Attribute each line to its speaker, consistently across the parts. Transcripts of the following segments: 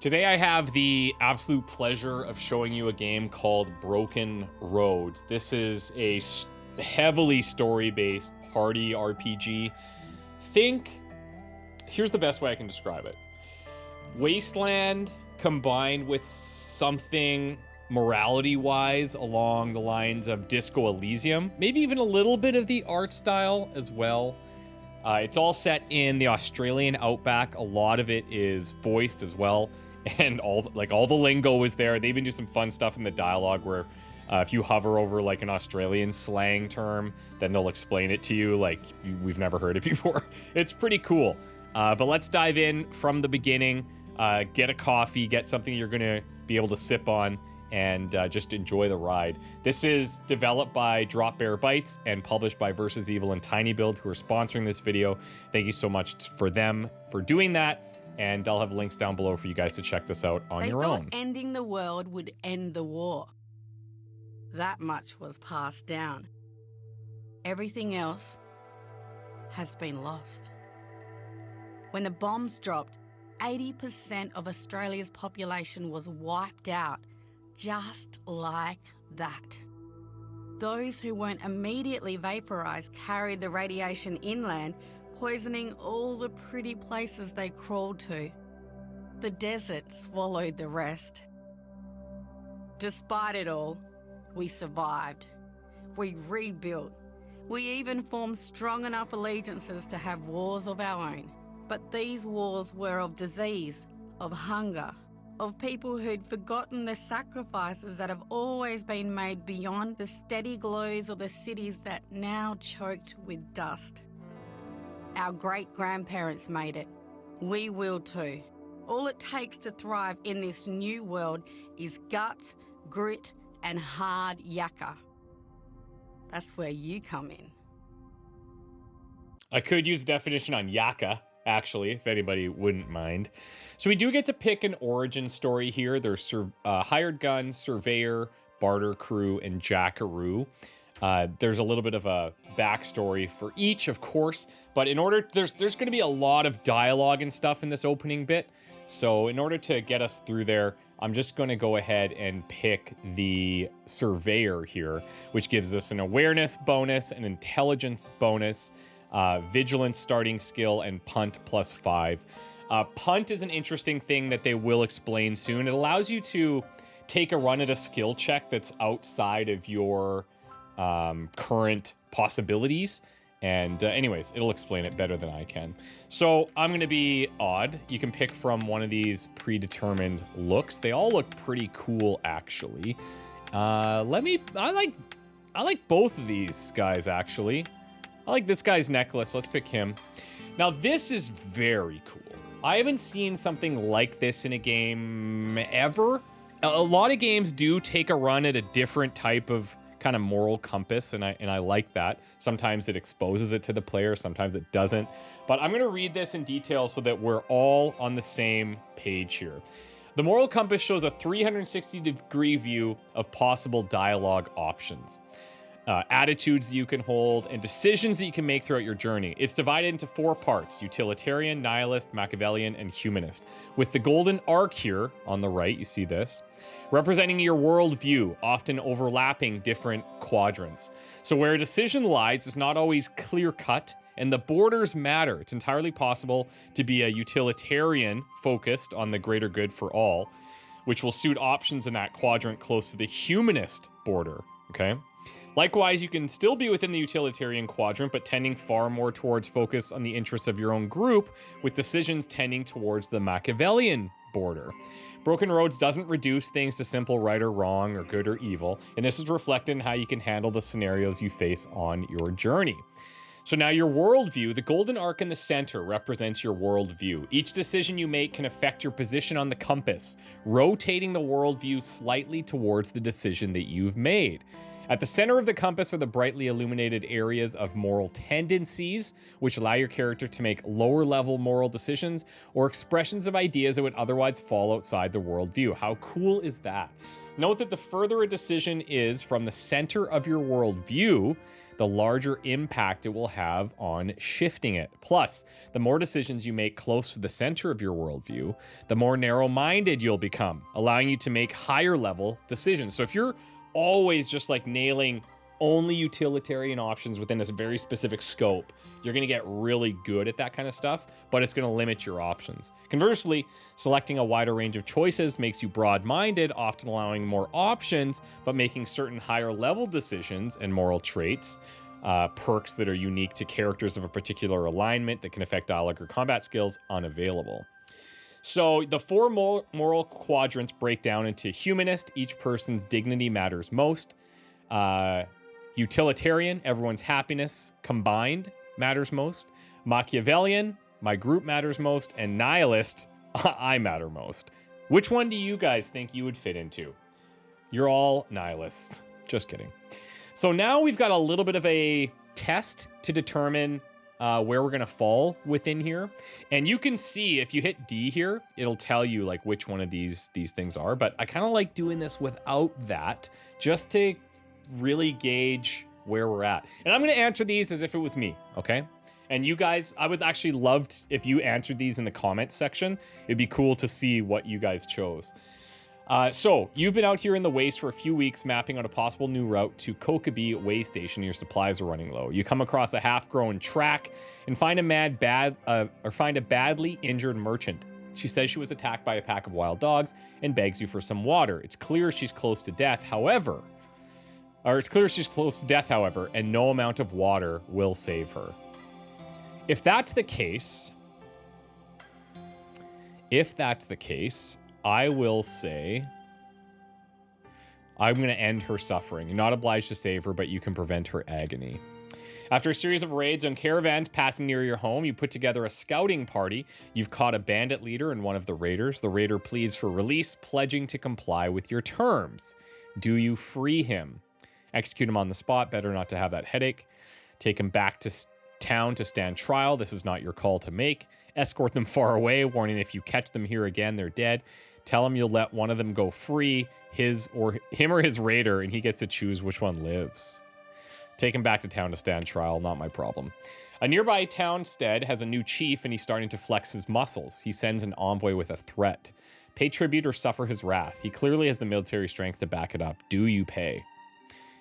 Speaker 1: Today I have the absolute pleasure of showing you a game called Broken Roads. This is a heavily story-based party RPG. Here's the best way I can describe it. Wasteland combined with something morality-wise along the lines of Disco Elysium. Maybe even a little bit of the art style as well. It's all set in the Australian outback. A lot of it is voiced as well. And all the lingo is there. They even do some fun stuff in the dialogue where if you hover over like an Australian slang term, then they'll explain it to you like we've never heard it before. It's pretty cool. But let's dive in from the beginning. Get a coffee, get something you're gonna be able to sip on, and just enjoy the ride. This is developed by Drop Bear Bytes and published by Versus Evil and Tiny Build, who are sponsoring this video. Thank you so much for them for doing that. And I'll have links down below for you guys to check this out on your own.
Speaker 2: They thought ending the world would end the war. That much was passed down. Everything else has been lost. When the bombs dropped, 80% of Australia's population was wiped out, just like that. Those who weren't immediately vaporized carried the radiation inland, poisoning all the pretty places they crawled to. The desert swallowed the rest. Despite it all, we survived. We rebuilt. We even formed strong enough allegiances to have wars of our own. But these wars were of disease, of hunger, of people who'd forgotten the sacrifices that have always been made beyond the steady glows of the cities that now choked with dust. Our great-grandparents made it. We will too. All it takes to thrive in this new world is guts, grit, and hard yakka. That's where you come in.
Speaker 1: I could use a definition on yakka, actually, if anybody wouldn't mind. So we do get to pick an origin story here. There's hired gun, surveyor, barter crew, and jackaroo. There's a little bit of a backstory for each, of course, but there's going to be a lot of dialogue and stuff in this opening bit. So in order to get us through there, I'm just going to go ahead and pick the surveyor here, which gives us an awareness bonus, an intelligence bonus, vigilance starting skill, and punt +5. Punt is an interesting thing that they will explain soon. It allows you to take a run at a skill check that's outside of your current possibilities. And anyways, it'll explain it better than I can. So I'm going to be Odd. You can pick from one of these predetermined looks. They all look pretty cool, actually. I like both of these guys, actually. I like this guy's necklace. Let's pick him. Now, this is very cool. I haven't seen something like this in a game ever. A lot of games do take a run at a different type of kind of moral compass, and I like that. Sometimes it exposes it to the player, sometimes it doesn't. But I'm going to read this in detail so that we're all on the same page here. The moral compass shows a 360-degree view of possible dialogue options, attitudes that you can hold, and decisions that you can make throughout your journey. It's divided into 4 parts: utilitarian, nihilist, Machiavellian, and humanist. With the golden arc here on the right, you see this, representing your worldview, often overlapping different quadrants. So where a decision lies is not always clear-cut, and the borders matter. It's entirely possible to be a utilitarian focused on the greater good for all, which will suit options in that quadrant close to the humanist border, okay? Likewise, you can still be within the utilitarian quadrant, but tending far more towards focus on the interests of your own group, with decisions tending towards the Machiavellian border. Broken Roads doesn't reduce things to simple right or wrong or good or evil, and this is reflected in how you can handle the scenarios you face on your journey. So now your worldview, the golden arc in the center represents your worldview. Each decision you make can affect your position on the compass, rotating the worldview slightly towards the decision that you've made. At the center of the compass are the brightly illuminated areas of moral tendencies, which allow your character to make lower-level moral decisions or expressions of ideas that would otherwise fall outside the worldview. How cool is that? Note that the further a decision is from the center of your worldview, the larger impact it will have on shifting it. Plus, the more decisions you make close to the center of your worldview, the more narrow-minded you'll become, allowing you to make higher-level decisions. So if you're always just like nailing only utilitarian options within a very specific scope, you're going to get really good at that kind of stuff, but it's going to limit your options. Conversely, selecting a wider range of choices makes you broad-minded, often allowing more options, but making certain higher-level decisions and moral traits, perks that are unique to characters of a particular alignment that can affect dialogue or combat skills, unavailable. So the four moral quadrants break down into humanist, each person's dignity matters most, utilitarian, everyone's happiness combined matters most, Machiavellian, my group matters most, and nihilist, I matter most. Which one do you guys think you would fit into? You're all nihilists. Just kidding. So now we've got a little bit of a test to determine where we're gonna fall within here. And you can see if you hit D here, it'll tell you like which one of these things are, but I kind of like doing this without that just to really gauge where we're at. And I'm going to answer these as if it was me, okay? And you guys, I would actually love if you answered these in the comments section. It'd be cool to see what you guys chose. So, you've been out here in the waste for a few weeks mapping out a possible new route to Kokeby Waystation. Your supplies are running low. You come across a half-grown track and find a badly injured merchant. She says she was attacked by a pack of wild dogs and begs you for some water. It's clear she's close to death, however, and no amount of water will save her. If that's the case, I will say I'm going to end her suffering. You're not obliged to save her, but you can prevent her agony. After a series of raids on caravans passing near your home, you put together a scouting party. You've caught a bandit leader and one of the raiders. The raider pleads for release, pledging to comply with your terms. Do you free him? Execute him on the spot. Better not to have that headache. Take him back to town to stand trial. This is not your call to make. Escort them far away, warning if you catch them here again, they're dead. Tell them you'll let one of them go free, him or his raider, and he gets to choose which one lives. Take him back to town to stand trial, not my problem. A nearby townstead has a new chief, and he's starting to flex his muscles. He sends an envoy with a threat. Pay tribute or suffer his wrath. He clearly has the military strength to back it up. Do you pay?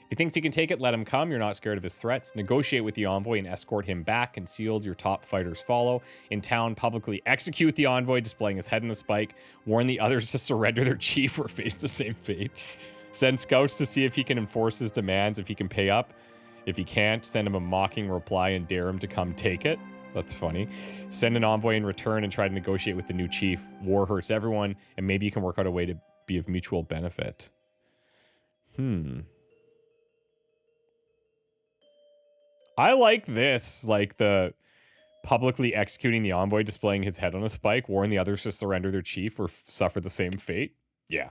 Speaker 1: If he thinks he can take it, let him come. You're not scared of his threats. Negotiate with the envoy and escort him back. Concealed, your top fighters follow. In town, publicly execute the envoy, displaying his head in a spike. Warn the others to surrender their chief or face the same fate. Send scouts to see if he can enforce his demands, if he can pay up. If he can't, send him a mocking reply and dare him to come take it. That's funny. Send an envoy in return and try to negotiate with the new chief. War hurts everyone, and maybe you can work out a way to be of mutual benefit. I like this, like the publicly executing the envoy, displaying his head on a spike, warn the others to surrender their chief or suffer the same fate. Yeah.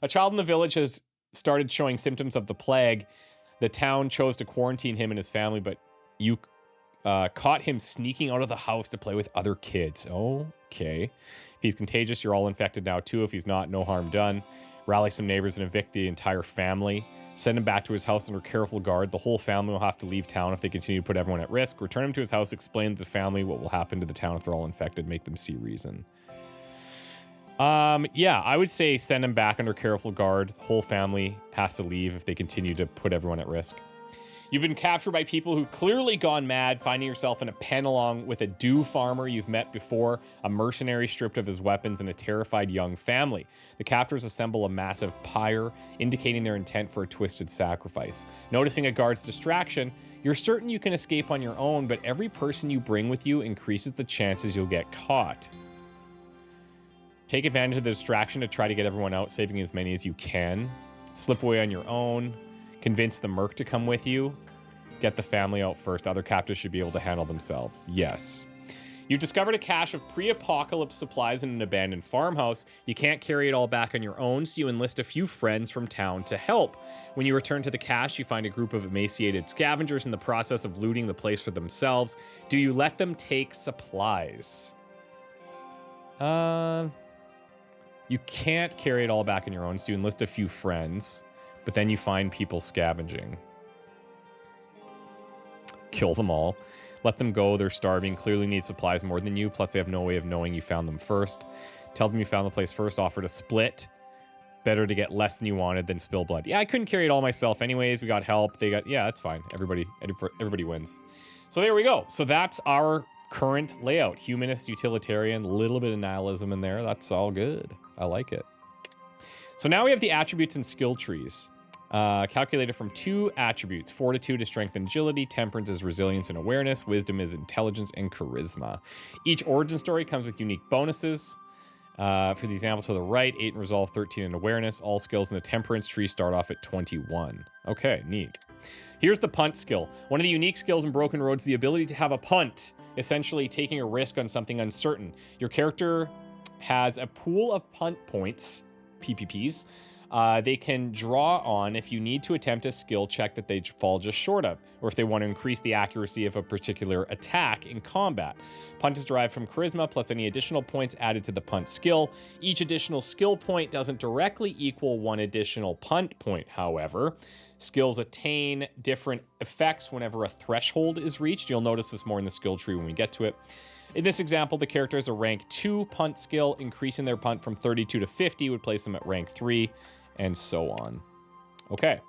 Speaker 1: A child in the village has started showing symptoms of the plague. The town chose to quarantine him and his family, but you caught him sneaking out of the house to play with other kids. Okay. If he's contagious, you're all infected now too. If he's not, no harm done. Rally some neighbors and evict the entire family. Send him back to his house under careful guard. The whole family will have to leave town if they continue to put everyone at risk. Return him to his house. Explain to the family what will happen to the town if they're all infected. Make them see reason. Yeah, I would say send him back under careful guard. The whole family has to leave if they continue to put everyone at risk. You've been captured by people who've clearly gone mad, finding yourself in a pen along with a dew farmer you've met before, a mercenary stripped of his weapons, and a terrified young family. The captors assemble a massive pyre, indicating their intent for a twisted sacrifice. Noticing a guard's distraction, you're certain you can escape on your own, but every person you bring with you increases the chances you'll get caught. Take advantage of the distraction to try to get everyone out, saving as many as you can. Slip away on your own. Convince the merc to come with you. Get the family out first. Other captives should be able to handle themselves. Yes. You've discovered a cache of pre-apocalypse supplies in an abandoned farmhouse. You can't carry it all back on your own, so you enlist a few friends from town to help. When you return to the cache, you find a group of emaciated scavengers in the process of looting the place for themselves. Do you let them take supplies? You can't carry it all back on your own, so you enlist a few friends. But then you find people scavenging. kill them all. Let them go. They're starving. Clearly need supplies more than you. Plus, they have no way of knowing you found them first. Tell them you found the place first. Offer to split. Better to get less than you wanted than spill blood. Yeah, I couldn't carry it all myself anyways. We got help. Yeah, that's fine. Everybody wins. So there we go. So that's our current layout. Humanist, utilitarian, little bit of nihilism in there. That's all good. I like it. So now we have the attributes and skill trees. Calculated from 2 attributes. Fortitude is strength and agility. Temperance is resilience and awareness. Wisdom is intelligence and charisma. Each origin story comes with unique bonuses. For the example to the right, 8 in resolve, 13 in awareness. All skills in the temperance tree start off at 21. Okay, neat. Here's the punt skill. One of the unique skills in Broken Road is the ability to have a punt, essentially taking a risk on something uncertain. Your character has a pool of punt points, PPPs, they can draw on if you need to attempt a skill check that they fall just short of, or if they want to increase the accuracy of a particular attack in combat. Punt is derived from charisma plus any additional points added to the punt skill. Each additional skill point doesn't directly equal 1 additional punt point, however. Skills attain different effects whenever a threshold is reached. You'll notice this more in the skill tree when we get to it. In this example, the character has a rank 2 punt skill. Increasing their punt from 32 to 50 would place them at rank 3, and so on. Okay,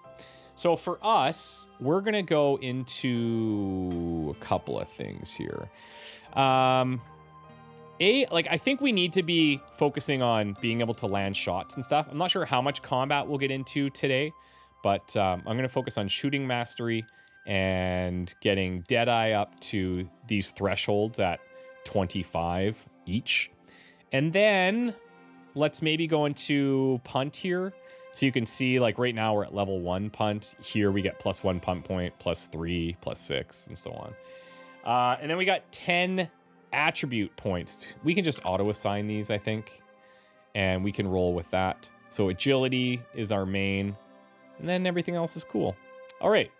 Speaker 1: so for us, we're gonna go into a couple of things here. I think we need to be focusing on being able to land shots and stuff. I'm not sure how much combat we'll get into today, but I'm gonna focus on shooting mastery and getting Deadeye up to these thresholds at 25 each. And then let's maybe go into punt here. So you can see, like, right now we're at level 1 punt. Here we get +1 punt point, +3, +6, and so on. And then we got 10 attribute points. We can just auto-assign these, I think, and we can roll with that. So agility is our main, and then everything else is cool. All right,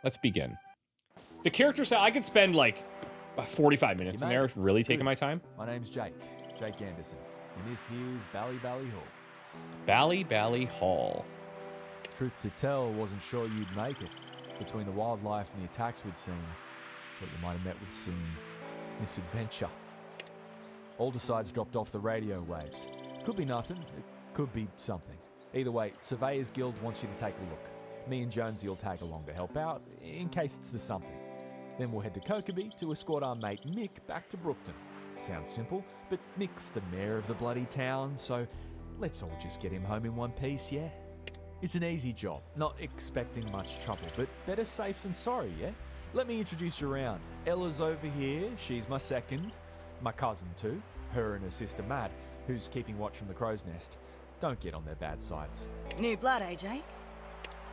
Speaker 1: let's begin. The character set, I could spend, like, 45 minutes in there, really taking my time.
Speaker 3: My name's Jake Anderson, and this here's Bally Hall.
Speaker 1: Bally Hall.
Speaker 3: Truth to tell, wasn't sure you'd make it. Between the wildlife and the attacks we'd seen, but you might have met with some misadventure. Aldersyde's dropped off the radio waves. Could be nothing, it could be something. Either way, Surveyors Guild wants you to take a look. Me and Jonesy will tag along to help out, in case it's the something. Then we'll head to Kokeby to escort our mate Mick back to Brookton. Sounds simple, but Mick's the mayor of the bloody town, so let's all just get him home in one piece, yeah? It's an easy job, not expecting much trouble, but better safe than sorry, yeah? Let me introduce you around. Ella's over here, she's my second. My cousin too, her and her sister Mad, who's keeping watch from the crow's nest. Don't get on their bad sides.
Speaker 4: New blood, eh, Jake?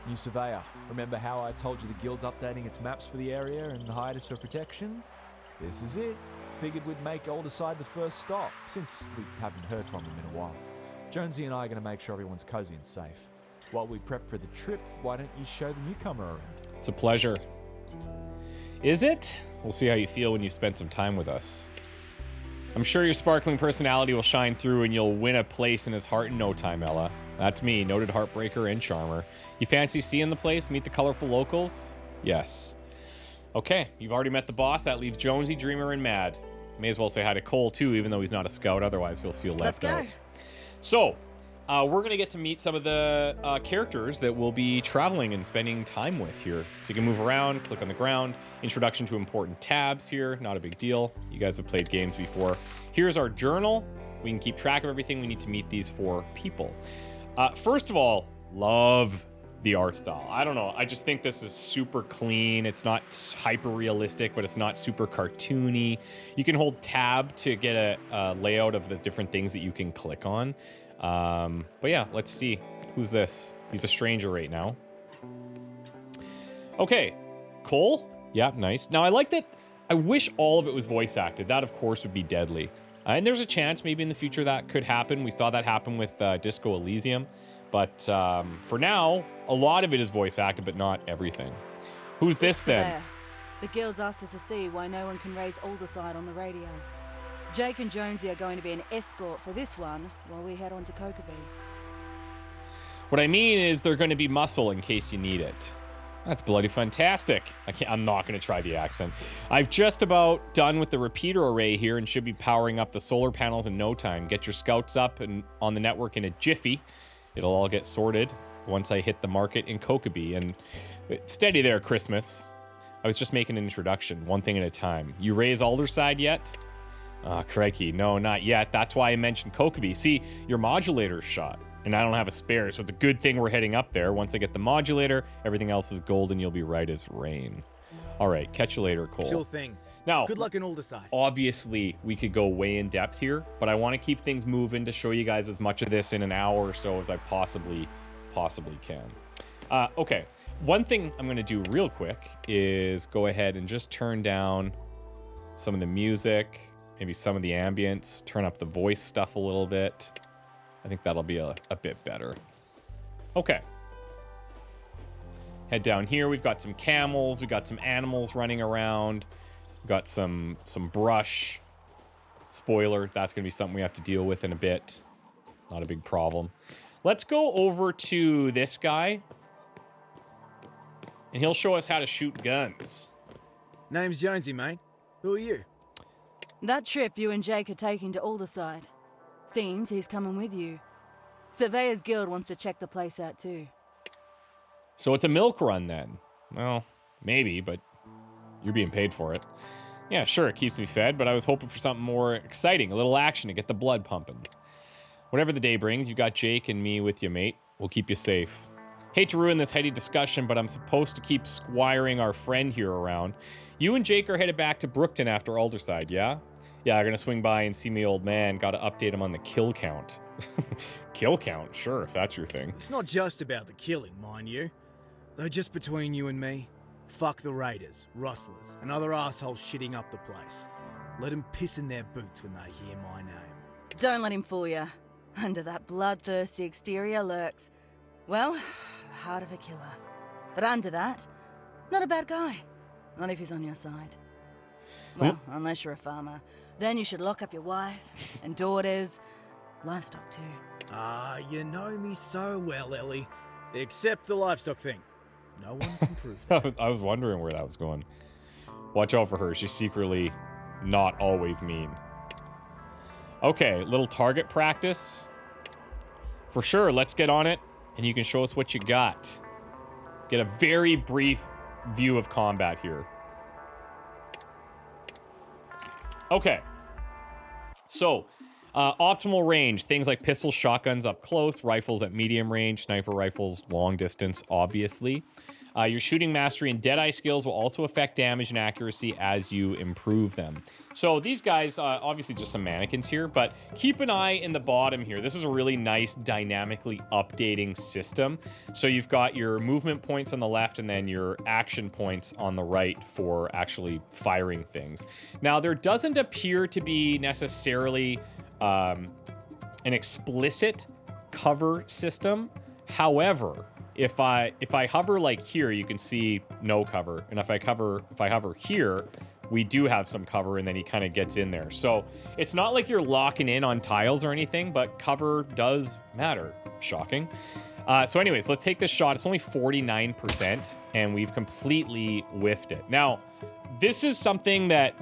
Speaker 3: New surveyor. Remember how I told you the guild's updating its maps for the area and hired us for protection? This is it. Figured we'd make Aldersyde the first stop, since we haven't heard from him in a while. Jonesy and I are going to make sure everyone's cozy and safe. While we prep for the trip, why don't you show the newcomer around?
Speaker 1: It's a pleasure. Is it? We'll see how you feel when you spend some time with us. I'm sure your sparkling personality will shine through and you'll win a place in his heart in no time, Ella. That's me, noted heartbreaker and charmer. You fancy seeing the place, meet the colorful locals? Yes. Okay, you've already met the boss. That leaves Jonesy, Dreamer, and Mad. May as well say hi to Cole, too, even though he's not a scout. Otherwise, he'll feel left out. So, we're going to get to meet some of the characters that we'll be traveling and spending time with here. So you can move around, click on the ground. Introduction to important tabs here. Not a big deal. You guys have played games before. Here's our journal. We can keep track of everything. We need to meet these 4 people. First of all, love the art style. I don't know. I just think this is super clean. It's not hyper realistic, but it's not super cartoony. You can hold tab to get a layout of the different things that you can click on. But yeah, let's see. Who's this? He's a stranger right now. Okay, Cole. Yeah, nice. Now I like that. I wish all of it was voice acted. That, of course, would be deadly. And there's a chance maybe in the future that could happen. We saw that happen with Disco Elysium. But for now, a lot of it is voice acted, but not everything. Who's this then?
Speaker 4: The guild's asked us to see why no one can raise Aldersyde on the radio. Jake and Jonesy are going to be an escort for this one while we head on to Kokeby.
Speaker 1: What I mean is they're going to be muscle in case you need it. That's bloody fantastic. I'm not going to try the accent. I've just about done with the repeater array here and should be powering up the solar panels in no time. Get your scouts up and on the network in a jiffy. It'll all get sorted once I hit the market in Kokeby. And steady there, Christmas. I was just making an introduction, one thing at a time. You raise Aldersyde yet? Ah, crikey, no, not yet. That's why I mentioned Kokeby. See, your modulator's shot. And I don't have a spare, so it's a good thing we're heading up there. Once I get the modulator, everything else is gold and you'll be right as rain. All right, catch you later, Cole.
Speaker 5: Sure thing.
Speaker 1: Now,
Speaker 5: good luck in Aldersyde.
Speaker 1: Obviously, we could go way in depth here, but I want to keep things moving to show you guys as much of this in an hour or so as I possibly can. Okay, one thing I'm going to do real quick is go ahead and just turn down some of the music, maybe some of the ambience, turn up the voice stuff a little bit. I think that'll be a bit better. Okay. Head down here. We've got some camels. We've got some animals running around. We've got some brush. Spoiler, that's going to be something we have to deal with in a bit. Not a big problem. Let's go over to this guy. And he'll show us how to shoot guns.
Speaker 5: Name's Jonesy, mate. Who are you?
Speaker 4: That trip you and Jake are taking to Aldersyde. Seems he's coming with you. Surveyors Guild wants to check the place out too.
Speaker 1: So it's a milk run then? Well, maybe, but you're being paid for it. Yeah, sure, it keeps me fed, but I was hoping for something more exciting, a little action to get the blood pumping. Whatever the day brings, you got Jake and me with you, mate. We'll keep you safe. Hate to ruin this heady discussion, but I'm supposed to keep squiring our friend here around. You and Jake are headed back to Brookton after Aldersyde, yeah? Yeah, I'm gonna swing by and see my old man. Gotta update him on the kill count. Kill count? Sure, if that's your thing.
Speaker 5: It's not just about the killing, mind you. Though just between you and me, fuck the raiders, rustlers, and other assholes shitting up the place. Let them piss in their boots when they hear my name.
Speaker 4: Don't let him fool you. Under that bloodthirsty exterior lurks, well, the heart of a killer. But under that, not a bad guy. Not if he's on your side. Well, unless you're a farmer. Then you should lock up your wife and daughters, livestock too.
Speaker 5: Ah, you know me so well, Ellie. Except the livestock thing. No one can prove that.
Speaker 1: I was wondering where that was going. Watch out for her. She's secretly not always mean. Okay, little target practice. For sure, let's get on it, and you can show us what you got. Get a very brief view of combat here. Okay. So, optimal range, things like pistols, shotguns up close, rifles at medium range, sniper rifles long distance, obviously. Your shooting mastery and Deadeye skills will also affect damage and accuracy as you improve them. So these guys, obviously just some mannequins here, but keep an eye in the bottom here. This is a really nice dynamically updating system. So you've got your movement points on the left and then your action points on the right for actually firing things. Now, there doesn't appear to be necessarily an explicit cover system. However, if I hover like here, you can see no cover. And if I hover here, we do have some cover, and then he kind of gets in there. So it's not like you're locking in on tiles or anything, but cover does matter. Shocking. So anyways, let's take this shot. It's only 49%, and we've completely whiffed it. Now, this is something that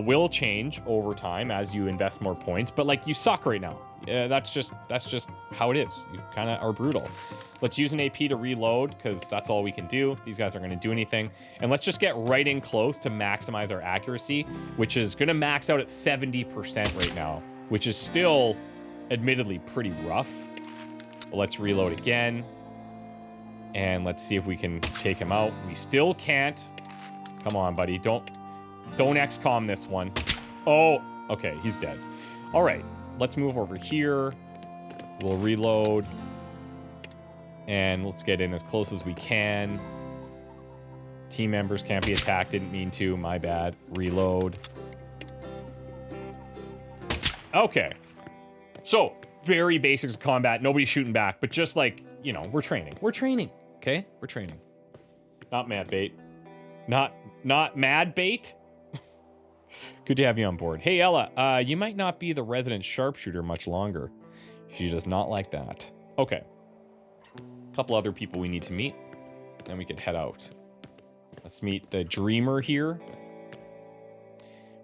Speaker 1: will change over time as you invest more points, but like, you suck right now. That's just how it is. You kind of are brutal. Let's use an AP to reload, because that's all we can do. These guys aren't going to do anything. And let's just get right in close to maximize our accuracy, which is going to max out at 70% right now, which is still admittedly pretty rough. But let's reload again. And let's see if we can take him out. We still can't. Come on, buddy. Don't XCOM this one. Oh, okay. He's dead. All right. Let's move over here. We'll reload. And let's get in as close as we can. Team members can't be attacked. Didn't mean to. My bad. Reload. Okay. So, very basics of combat. Nobody's shooting back. But just like, you know, we're training. We're training. Okay? We're training. Not mad bait. Not mad bait? Good to have you on board. Hey, Ella. You might not be the resident sharpshooter much longer. She does not like that. Okay. Couple other people we need to meet. then we could head out. Let's meet the Dreamer here.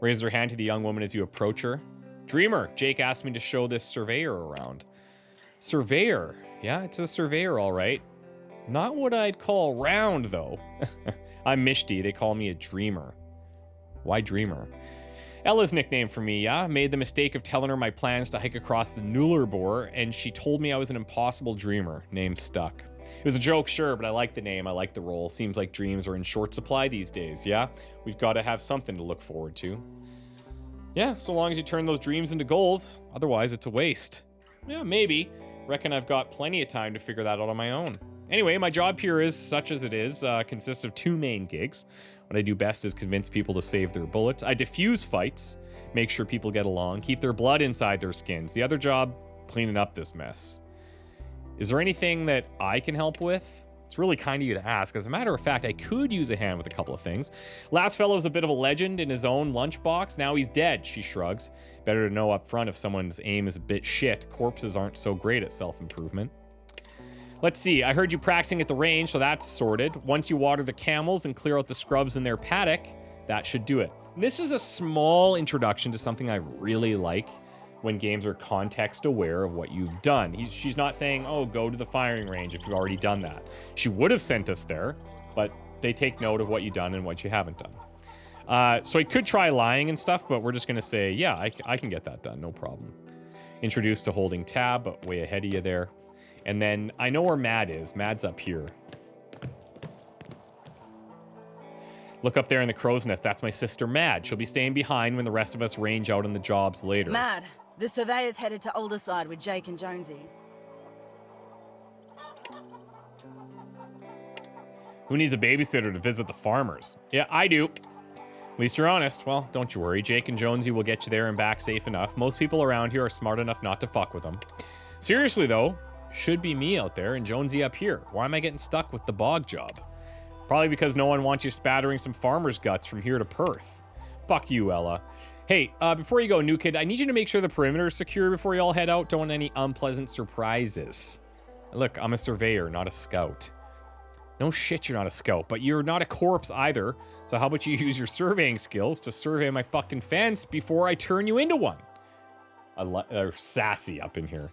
Speaker 1: Raises her hand to the young woman as you approach her. Dreamer, Jake asked me to show this surveyor around. Surveyor? Yeah, it's a surveyor, all right. Not what I'd call round, though. I'm Mishti. They call me a dreamer. Why dreamer? Ella's nickname for me, yeah? Made the mistake of telling her my plans to hike across the Nullarbor, and she told me I was an impossible dreamer. Name stuck. It was a joke, sure, but I like the name. I like the role. Seems like dreams are in short supply these days, yeah? We've got to have something to look forward to. Yeah, so long as you turn those dreams into goals. Otherwise, it's a waste. Yeah, maybe. Reckon I've got plenty of time to figure that out on my own. Anyway, my job here is, such as it is, consists of 2 main gigs. What I do best is convince people to save their bullets. I diffuse fights, make sure people get along, keep their blood inside their skins. The other job, cleaning up this mess. Is there anything that I can help with? It's really kind of you to ask. As a matter of fact, I could use a hand with a couple of things. Last fellow's a bit of a legend in his own lunchbox. Now he's dead, she shrugs. Better to know up front if someone's aim is a bit shit. Corpses aren't so great at self-improvement. Let's see, I heard you practicing at the range, so that's sorted. Once you water the camels and clear out the scrubs in their paddock, that should do it. This is a small introduction to something I really like when games are context aware of what you've done. She's not saying, oh, go to the firing range if you've already done that. She would have sent us there, but they take note of what you've done and what you haven't done. So I could try lying and stuff, but we're just gonna say, yeah, I can get that done, no problem. Introduced to holding tab, but way ahead of you there. And then I know where Mad is. Mad's up here. Look up there in the crow's nest. That's my sister Mad. She'll be staying behind when the rest of us range out on the jobs later.
Speaker 4: Mad, the surveyor's headed to Aldersyde with Jake and Jonesy.
Speaker 1: Who needs a babysitter to visit the farmers? Yeah, I do. At least you're honest. Well, don't you worry. Jake and Jonesy will get you there and back safe enough. Most people around here are smart enough not to fuck with them. Seriously, though, should be me out there and Jonesy up here. Why am I getting stuck with the bog job? Probably because no one wants you spattering some farmer's guts from here to Perth. Fuck you, Ella. Hey, before you go, new kid, I need you to make sure the perimeter is secure before you all head out. Don't want any unpleasant surprises. Look, I'm a surveyor, not a scout. No shit, you're not a scout, but you're not a corpse either. So how about you use your surveying skills to survey my fucking fence before I turn you into one? They're sassy up in here.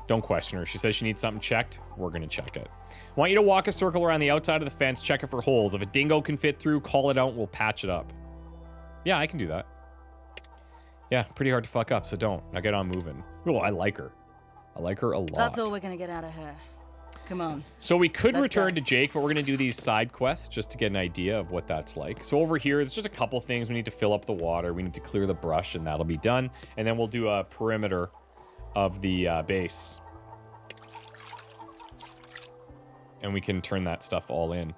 Speaker 1: Don't question her. She says she needs something checked. We're gonna check it. Want you to walk a circle around the outside of the fence, check it for holes. If a dingo can fit through, call it out, we'll patch it up. Yeah, I can do that. Yeah, pretty hard to fuck up, so don't. Now get on moving. Oh, I like her. I like her a lot.
Speaker 4: That's all we're gonna get out of her. Come on.
Speaker 1: So we could return to Jake, but we're gonna do these side quests just to get an idea of what that's like. So over here, there's just a couple things. We need to fill up the water. We need to clear the brush, and that'll be done. And then we'll do a perimeter of the base. And we can turn that stuff all in.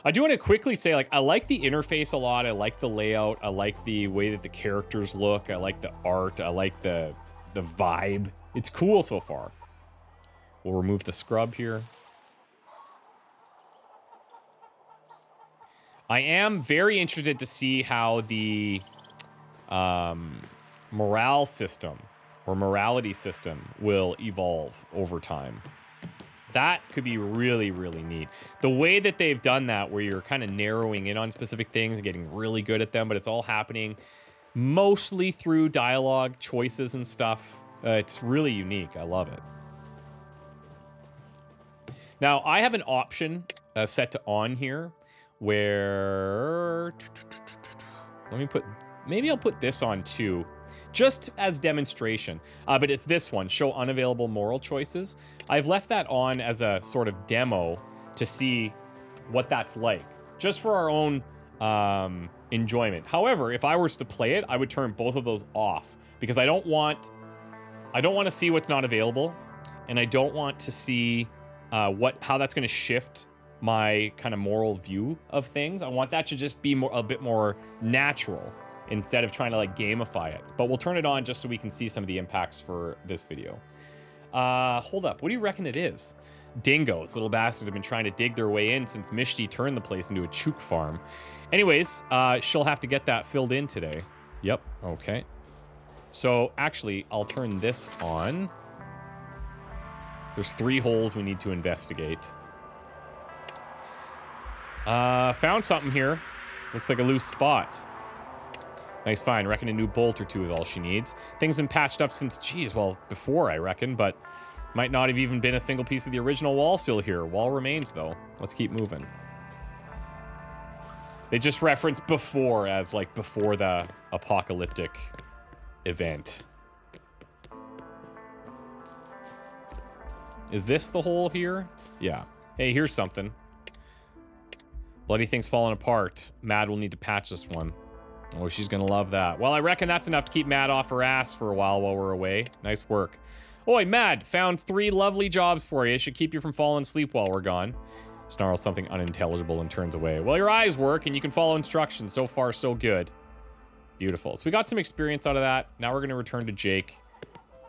Speaker 1: I do want to quickly say, like, I like the interface a lot. I like the layout. I like the way that the characters look. I like the art. I like the vibe. It's cool so far. We'll remove the scrub here. I am very interested to see how the morale system or morality system will evolve over time. That could be really, really neat. The way that they've done that, where you're kind of narrowing in on specific things and getting really good at them, but it's all happening mostly through dialogue, choices, and stuff. It's really unique. I love it. Now, I have an option set to on here where... Maybe I'll put this on too, just as demonstration. But it's this one, show unavailable moral choices. I've left that on as a sort of demo to see what that's like, just for our own enjoyment. However, if I was to play it, I would turn both of those off because I don't want to see what's not available, and I don't want to see how that's going to shift my kind of moral view of things. I want that to just be a bit more natural instead of trying to like gamify it. But we'll turn it on just so we can see some of the impacts for this video. Hold up, what do you reckon it is? Dingoes, little bastards, have been trying to dig their way in since Mishti turned the place into a chook farm. Anyways, she'll have to get that filled in today. Yep, okay. So actually, I'll turn this on. There's 3 holes we need to investigate. Found something here. Looks like a loose spot. Nice find. Reckon a new bolt or two is all she needs. Things been patched up since, geez, well, before, I reckon, but might not have even been a single piece of the original wall still here. Wall remains, though. Let's keep moving. They just reference before as, like, before the apocalyptic event. Is this the hole here? Yeah. Hey, here's something. Bloody thing's falling apart. Mad will need to patch this one. Oh, she's gonna love that. Well, I reckon that's enough to keep Mad off her ass for a while we're away. Nice work. Oi, Mad, found 3 lovely jobs for you. Should keep you from falling asleep while we're gone. Snarls something unintelligible and turns away. Well, your eyes work and you can follow instructions. So far, so good. Beautiful. So we got some experience out of that. Now we're gonna return to Jake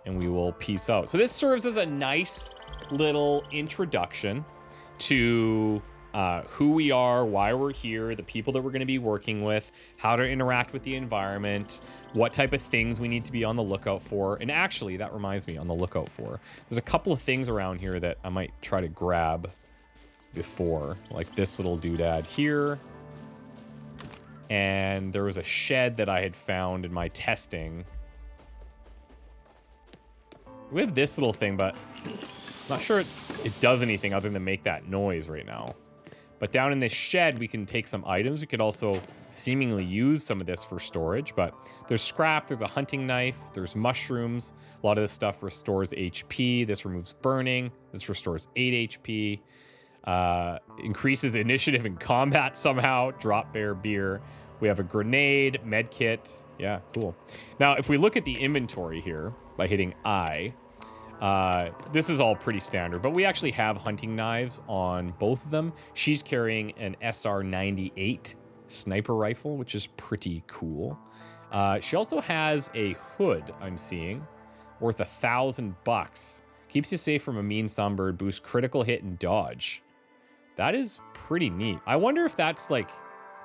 Speaker 1: and we will peace out. So this serves as a nice little introduction to who we are, why we're here, the people that we're going to be working with, how to interact with the environment, what type of things we need to be on the lookout for. And actually, that reminds me, on the lookout for. There's a couple of things around here that I might try to grab before, like this little doodad here. And there was a shed that I had found in my testing. We have this little thing, but I'm not sure it does anything other than make that noise right now. But down in this shed, we can take some items. We could also seemingly use some of this for storage, but there's scrap, there's a hunting knife, there's mushrooms. A lot of this stuff restores HP. This removes burning. This restores 8 HP. Increases initiative in combat somehow. Drop bear beer. We have a grenade, med kit. Yeah, cool. Now, if we look at the inventory here by hitting I, this is all pretty standard, but we actually have hunting knives on both of them. She's carrying an SR-98 sniper rifle, which is pretty cool. She also has a hood, I'm seeing, worth $1,000. Keeps you safe from a mean sunbird, boosts critical hit and dodge. That is pretty neat. I wonder if that's like,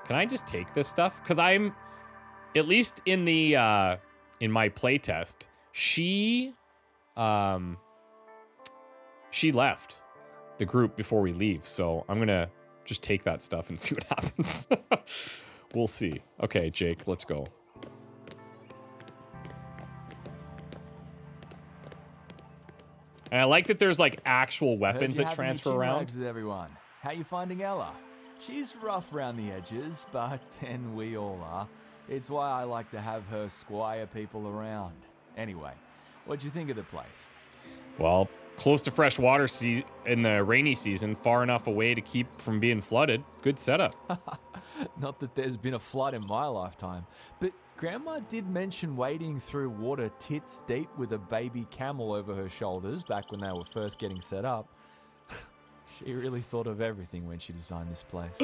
Speaker 1: can I just take this stuff? Because I'm, at least in the, in my playtest, she left the group before we leave, so I'm gonna just take that stuff and see what happens. We'll see. Okay, Jake, let's go. And I like that there's like actual weapons that transfer around.
Speaker 3: With everyone. How you finding Ella? She's rough around the edges, but then we all are. It's why I like to have her squire people around. Anyway, what'd you think of the place?
Speaker 1: Well, close to fresh water in the rainy season, far enough away to keep from being flooded. Good setup.
Speaker 3: Not that there's been a flood in my lifetime, but Grandma did mention wading through water tits deep with a baby camel over her shoulders back when they were first getting set up. She really thought of everything when she designed this place.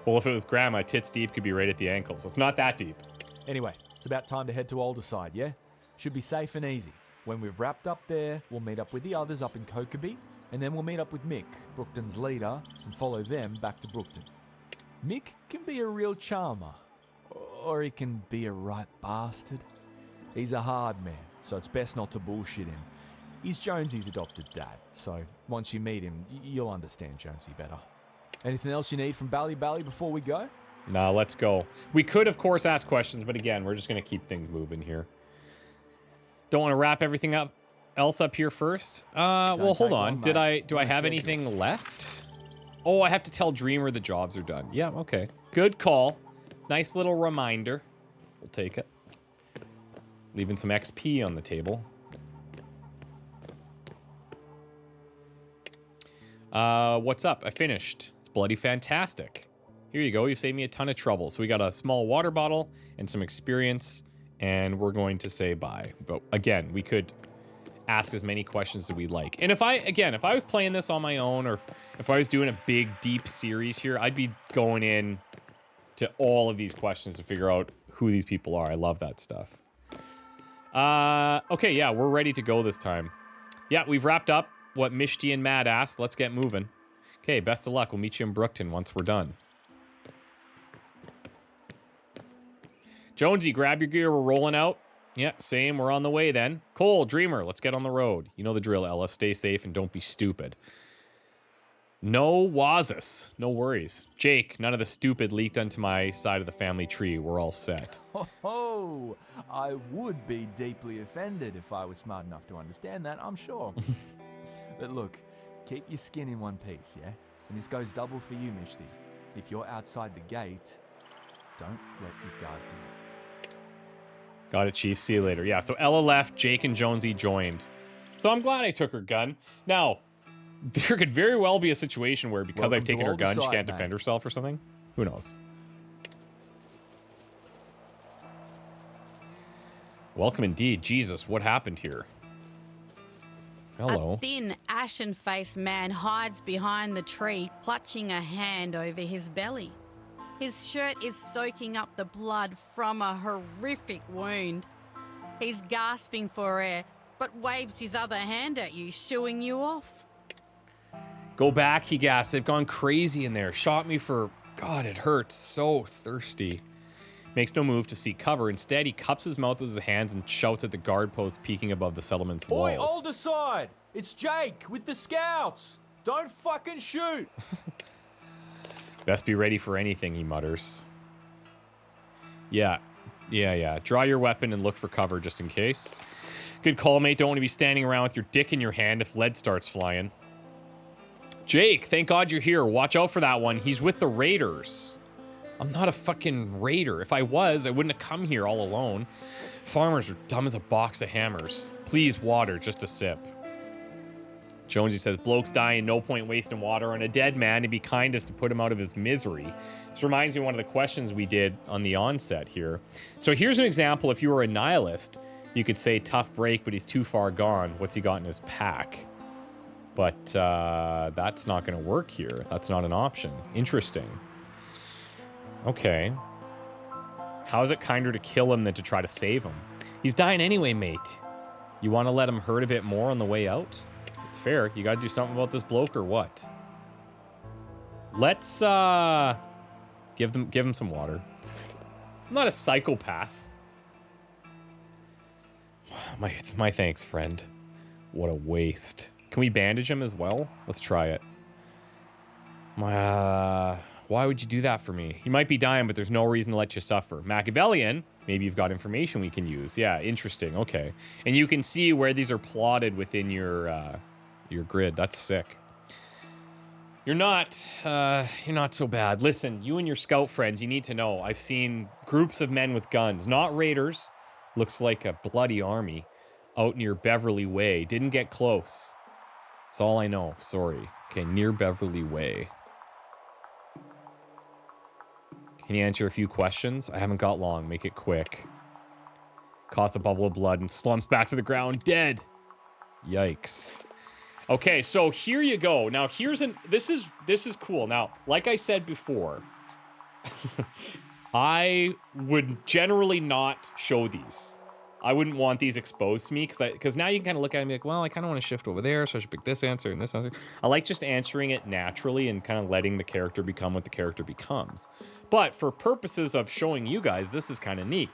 Speaker 1: Well, if it was Grandma, tits deep could be right at the ankles, so it's not that deep.
Speaker 3: Anyway, it's about time to head to Aldersyde, yeah? Should be safe and easy. When we've wrapped up there, we'll meet up with the others up in Kokeby, and then we'll meet up with Mick, Brookton's leader, and follow them back to Brookton. Mick can be a real charmer, or he can be a right bastard. He's a hard man, so it's best not to bullshit him. He's Jonesy's adopted dad, so once you meet him, you'll understand Jonesy better. Anything else you need from Bally before we go?
Speaker 1: Nah, let's go. We could, of course, ask questions, but again, we're just going to keep things moving here. Don't want to wrap everything else up here first. Well, hold on. Do I have anything left? Oh, I have to tell Dreamer the jobs are done. Yeah, okay. Good call. Nice little reminder. We'll take it. Leaving some XP on the table. What's up? I finished. It's bloody fantastic. Here you go. You saved me a ton of trouble. So we got a small water bottle and some experience, and we're going to say bye. But again, we could ask as many questions as we like. And if I was playing this on my own, or if I was doing a big, deep series here, I'd be going in to all of these questions to figure out who these people are. I love that stuff. Okay, yeah, we're ready to go this time. Yeah, we've wrapped up what Mishti and Mad asked. Let's get moving. Okay, best of luck. We'll meet you in Brookton once we're done. Jonesy, grab your gear. We're rolling out. Yeah, same. We're on the way then. Cole, Dreamer, let's get on the road. You know the drill, Ella. Stay safe and don't be stupid. No wazzus. No worries. Jake, none of the stupid leaked onto my side of the family tree. We're all set.
Speaker 3: Oh, I would be deeply offended if I was smart enough to understand that, I'm sure. But look, keep your skin in one piece, yeah? And this goes double for you, Mishti. If you're outside the gate, don't let your guard down.
Speaker 1: Got it, Chief. See you later. Yeah, so Ella left. Jake and Jonesy joined. So I'm glad I took her gun. Now, there could very well be a situation where because I've taken her gun, she can't defend herself or something. Who knows? Welcome indeed. Jesus, what happened here? Hello.
Speaker 2: A thin, ashen-faced man hides behind the tree, clutching a hand over his belly. His shirt is soaking up the blood from a horrific wound. He's gasping for air, but waves his other hand at you, shooing you off.
Speaker 1: Go back, he gasped. They've gone crazy in there. Shot me for... God, it hurts. So thirsty. Makes no move to seek cover. Instead, he cups his mouth with his hands and shouts at the guard post peeking above the settlement's walls.
Speaker 3: Oi, Aldersyde! It's Jake with the scouts! Don't fucking shoot!
Speaker 1: Best be ready for anything, he mutters. Yeah. Draw your weapon and look for cover just in case. Good call, mate. Don't want to be standing around with your dick in your hand if lead starts flying. Jake, thank God you're here. Watch out for that one. He's with the raiders. I'm not a fucking raider. If I was, I wouldn't have come here all alone. Farmers are dumb as a box of hammers. Please, water, just a sip. Jonesy says, blokes dying, no point wasting water on a dead man. It'd be kindest to put him out of his misery. This reminds me of one of the questions we did on the onset here. So here's an example. If you were a nihilist, you could say tough break, but he's too far gone. What's he got in his pack? But that's not going to work here. That's not an option. Interesting. Okay. How is it kinder to kill him than to try to save him? He's dying anyway, mate. You want to let him hurt a bit more on the way out? It's fair. You got to do something about this bloke or what? Let's give him some water. I'm not a psychopath. My thanks, friend. What a waste. Can we bandage him as well? Let's try it. Why would you do that for me? You might be dying, but there's no reason to let you suffer. Machiavellian, maybe you've got information we can use. Yeah, interesting. Okay. And you can see where these are plotted within your grid. That's sick. You're not so bad. Listen, you and your scout friends, you need to know. I've seen groups of men with guns, not raiders. Looks like a bloody army out near Beverly Way. Didn't get close. That's all I know. Sorry. Okay, near Beverly Way. Can you answer a few questions? I haven't got long. Make it quick. Costs a bubble of blood and slumps back to the ground, dead. Yikes. Okay, so here you go. Now this is cool. Now, like I said before, I would generally not show these. I wouldn't want these exposed to me because now you can kind of look at it and be like, well, I kind of want to shift over there, so I should pick this answer and this answer. I like just answering it naturally and kind of letting the character become what the character becomes. But for purposes of showing you guys, this is kind of neat.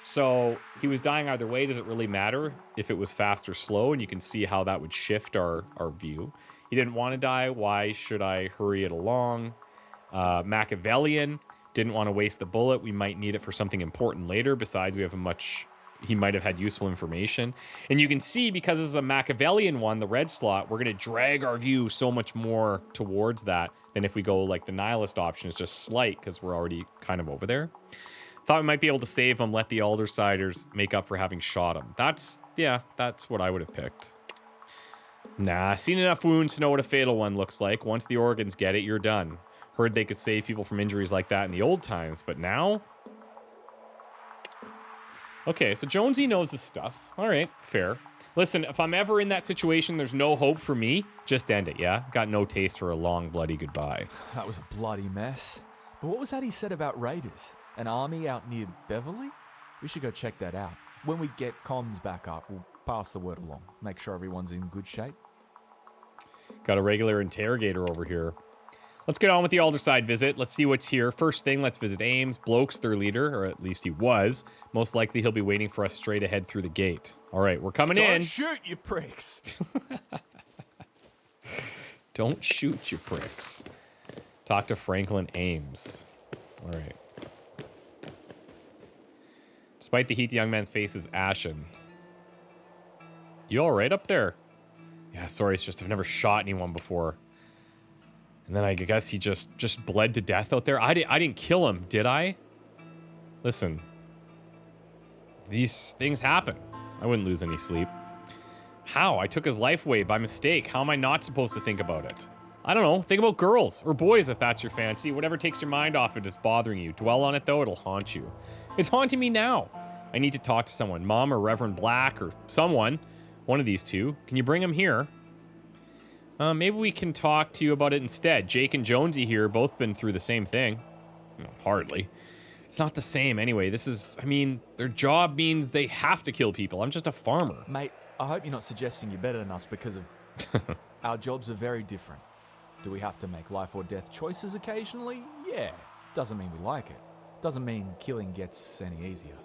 Speaker 1: So he was dying either way. Does it really matter if it was fast or slow? And you can see how that would shift our view. He didn't want to die. Why should I hurry it along? Machiavellian didn't want to waste the bullet. We might need it for something important later. Besides, we have he might have had useful information. And you can see, because this is a Machiavellian one, the red slot, we're going to drag our view so much more towards that than if we go like the nihilist option is just slight because we're already kind of over there. Thought we might be able to save him, let the Aldersiders make up for having shot him. That's what I would have picked. Nah, seen enough wounds to know what a fatal one looks like. Once the organs get it, you're done. Heard they could save people from injuries like that in the old times, but now? Okay, so Jonesy knows his stuff. All right, fair. Listen, if I'm ever in that situation, there's no hope for me, just end it, yeah? Got no taste for a long, bloody goodbye.
Speaker 3: That was a bloody mess. But what was that he said about raiders? An army out near Beverly? We should go check that out. When we get comms back up, we'll pass the word along. Make sure everyone's in good shape.
Speaker 1: Got a regular interrogator over here. Let's get on with the Aldersyde visit. Let's see what's here. First thing, let's visit Ames. Bloke's their leader, or at least he was. Most likely he'll be waiting for us straight ahead through the gate. All right, we're coming in.
Speaker 3: Don't shoot, you pricks.
Speaker 1: Don't shoot, you pricks. Talk to Franklin Ames. All right. Despite the heat, the young man's face is ashen. You all right up there? Yeah, sorry, it's just I've never shot anyone before. And then I guess he just bled to death out there. I didn't kill him, did I? Listen. These things happen. I wouldn't lose any sleep. How? I took his life away by mistake. How am I not supposed to think about it? I don't know. Think about girls or boys if that's your fancy. Whatever takes your mind off it is bothering you. Dwell on it though, it'll haunt you. It's haunting me now. I need to talk to someone. Mom or Reverend Black or someone. One of these two. Can you bring him here? Maybe we can talk to you about it instead. Jake and Jonesy here both been through the same thing. No, hardly. It's not the same anyway. This is, I mean, their job means they have to kill people. I'm just a farmer.
Speaker 3: Mate, I hope you're not suggesting you're better than us because of... Our jobs are very different. Do we have to make life or death choices occasionally? Yeah. Doesn't mean we like it. Doesn't mean killing gets any easier.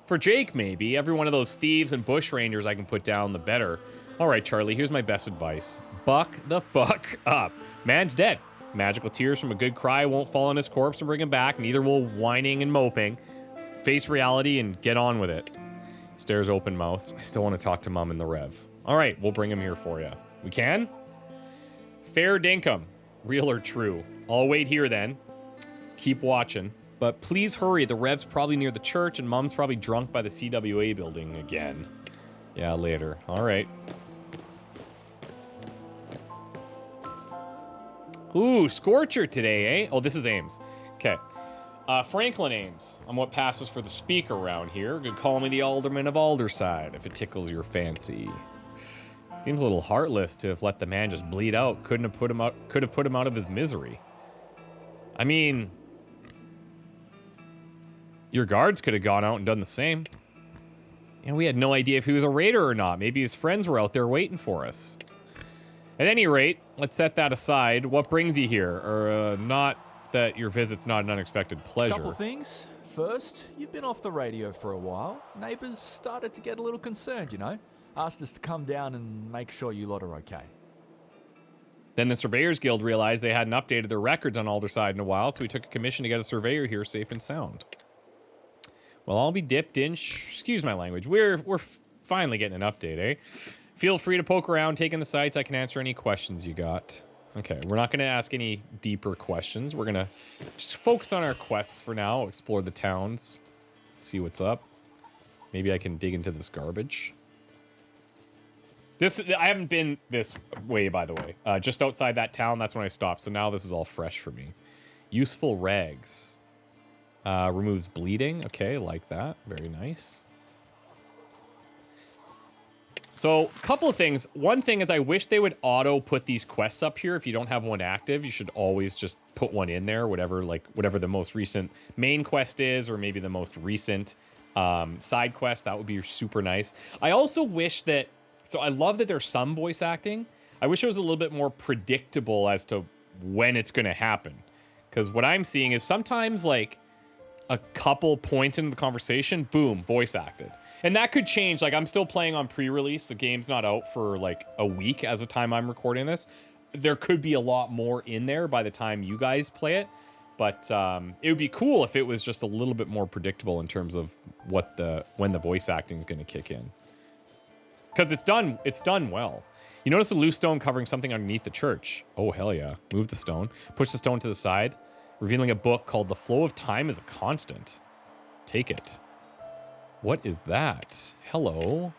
Speaker 1: For Jake, maybe. Every one of those thieves and bush rangers I can put down, the better. All right, Charlie, here's my best advice. Buck the fuck up. Man's dead. Magical tears from a good cry won't fall on his corpse and bring him back, neither will whining and moping. Face reality and get on with it. He stares open-mouthed. I still want to talk to Mum and the Rev. All right, we'll bring him here for you. We can? Fair dinkum. Real or true? I'll wait here then. Keep watching. But please hurry, the Rev's probably near the church and Mom's probably drunk by the CWA building again. Yeah, later. All right. Ooh, Scorcher today, eh? Oh, this is Ames. Okay. Franklin Ames. I'm what passes for the speaker around here. You could call me the Alderman of Aldersyde if it tickles your fancy. Seems a little heartless to have let the man just bleed out. Could have put him out of his misery. I mean, your guards could have gone out and done the same. And we had no idea if he was a raider or not. Maybe his friends were out there waiting for us. At any rate, let's set that aside. What brings you here? Or, not that your visit's not an unexpected pleasure.
Speaker 3: Couple things. First, you've been off the radio for a while. Neighbors started to get a little concerned, you know. Asked us to come down and make sure you lot are okay.
Speaker 1: Then the Surveyors Guild realized they hadn't updated their records on Aldersyde in a while, so we took a commission to get a surveyor here safe and sound. Well, I'll be dipped in. Excuse my language. We're finally getting an update, eh? Feel free to poke around, take in the sights. I can answer any questions you got. Okay, we're not going to ask any deeper questions. We're going to just focus on our quests for now, explore the towns, see what's up. Maybe I can dig into this garbage. I haven't been this way, by the way. Just outside that town, that's when I stopped. So now this is all fresh for me. Useful rags. Removes bleeding. Okay, like that. Very nice. So, a couple of things. One thing is I wish they would auto put these quests up here. If you don't have one active, you should always just put one in there, whatever the most recent main quest is, or maybe the most recent side quest. That would be super nice. I also wish that, so I love that there's some voice acting. I wish it was a little bit more predictable as to when it's going to happen. Because what I'm seeing is sometimes like a couple points into the conversation, boom, voice acted. And that could change. Like, I'm still playing on pre-release. The game's not out for like a week as the time I'm recording this. There could be a lot more in there by the time you guys play it. But it would be cool if it was just a little bit more predictable in terms of when the voice acting is going to kick in. Because it's done well. You notice a loose stone covering something underneath the church. Oh, hell yeah. Move the stone. Push the stone to the side, revealing a book called The Flow of Time is a Constant. Take it. What is that? Hello.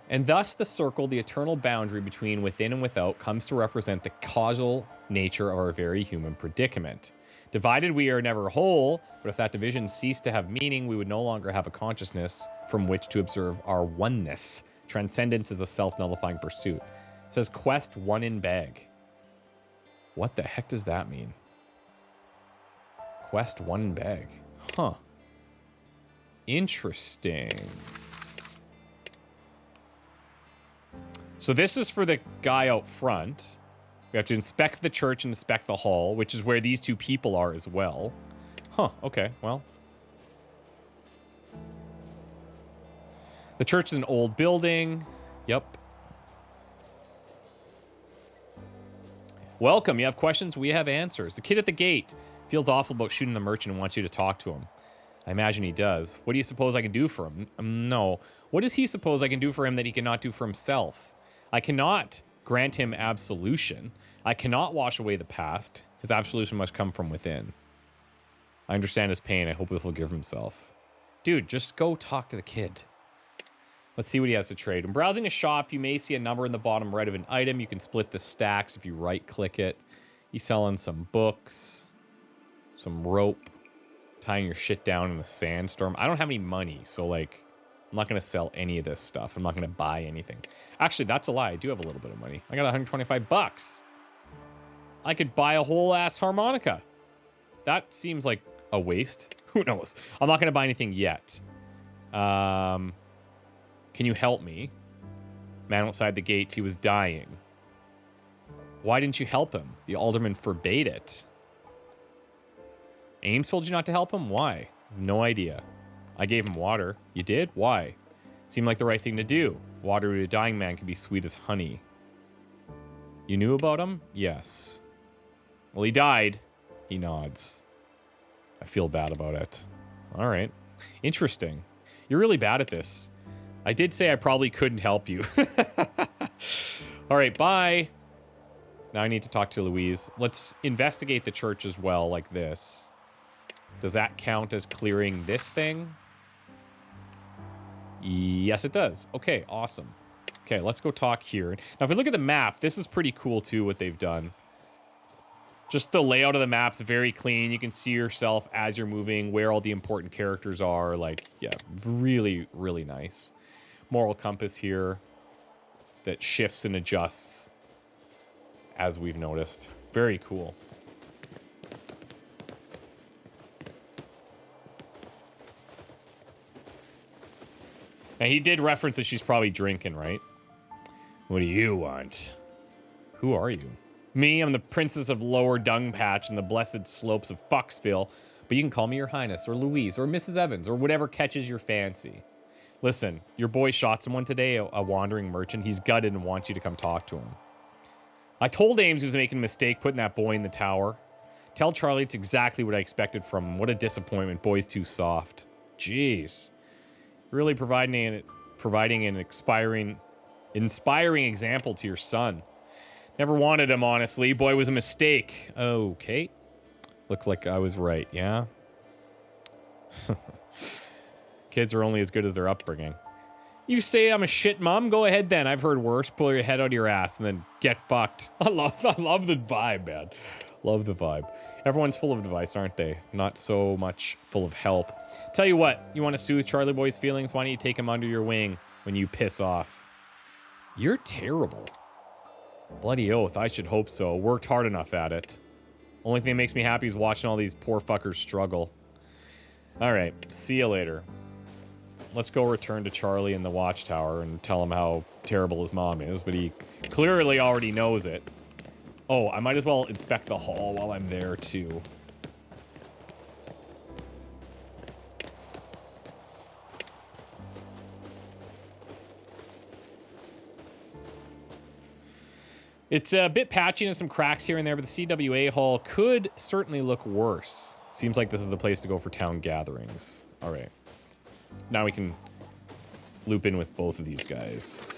Speaker 1: And thus the circle, the eternal boundary between within and without, comes to represent the causal nature of our very human predicament. Divided we are never whole, but if that division ceased to have meaning, we would no longer have a consciousness from which to observe our oneness. Transcendence is a self-nullifying pursuit. It says quest one in bag. What the heck does that mean? Quest one in bag. Huh. Interesting. So this is for the guy out front. We have to inspect the church and inspect the hall, which is where these two people are as well. Huh, okay, well. The church is an old building. Yep. Welcome. You have questions? We have answers. The kid at the gate feels awful about shooting the merchant and wants you to talk to him. I imagine he does. What do you suppose I can do for him? No. What does he suppose I can do for him that he cannot do for himself? I cannot grant him absolution. I cannot wash away the past. His absolution must come from within. I understand his pain. I hope he'll forgive himself. Dude, just go talk to the kid. Let's see what he has to trade. When browsing a shop, you may see a number in the bottom right of an item. You can split the stacks if you right-click it. He's selling some books, some rope, tying your shit down in a sandstorm. I don't have any money, so, like, I'm not going to sell any of this stuff. I'm not going to buy anything. Actually, that's a lie. I do have a little bit of money. I got 125 bucks. I could buy a whole-ass harmonica. That seems like a waste. Who knows? I'm not going to buy anything yet. Can you help me? Man outside the gates, he was dying. Why didn't you help him? The alderman forbade it. Ames told you not to help him? Why? No idea. I gave him water. You did? Why? Seemed like the right thing to do. Water to a dying man can be sweet as honey. You knew about him? Yes. Well, he died. He nods. I feel bad about it. All right. Interesting. You're really bad at this. I did say I probably couldn't help you. All right, bye. Now I need to talk to Louise. Let's investigate the church as well, like this. Does that count as clearing this thing? Yes, it does. Okay, awesome. Okay, let's go talk here. Now, if we look at the map, this is pretty cool, too, what they've done. Just the layout of the map's very clean. You can see yourself as you're moving, where all the important characters are. Like, yeah, really, really nice. Moral compass here that shifts and adjusts, as we've noticed. Very cool. And he did reference that she's probably drinking, right? What do you want? Who are you? Me, I'm the princess of Lower Dung Patch and the blessed slopes of Foxville, but you can call me your highness, or Louise, or Mrs. Evans, or whatever catches your fancy. Listen, your boy shot someone today, a wandering merchant. He's gutted and wants you to come talk to him. I told Ames he was making a mistake putting that boy in the tower. Tell Charlie it's exactly what I expected from him. What a disappointment. Boy's too soft. Jeez. Really providing an inspiring example to your son. Never wanted him, honestly. Boy was a mistake. Okay. Looked like I was right, yeah? Kids are only as good as their upbringing. You say I'm a shit mom? Go ahead then. I've heard worse. Pull your head out of your ass and then get fucked. I love the vibe, man. Love the vibe. Everyone's full of advice, aren't they? Not so much full of help. Tell you what, you want to soothe Charlie Boy's feelings? Why don't you take him under your wing when you piss off? You're terrible. Bloody oath, I should hope so. Worked hard enough at it. Only thing that makes me happy is watching all these poor fuckers struggle. Alright, see you later. Let's go return to Charlie in the watchtower and tell him how terrible his mom is, but he clearly already knows it. Oh, I might as well inspect the hall while I'm there, too. It's a bit patchy and some cracks here and there, but the CWA hall could certainly look worse. Seems like this is the place to go for town gatherings. All right. Now we can loop in with both of these guys.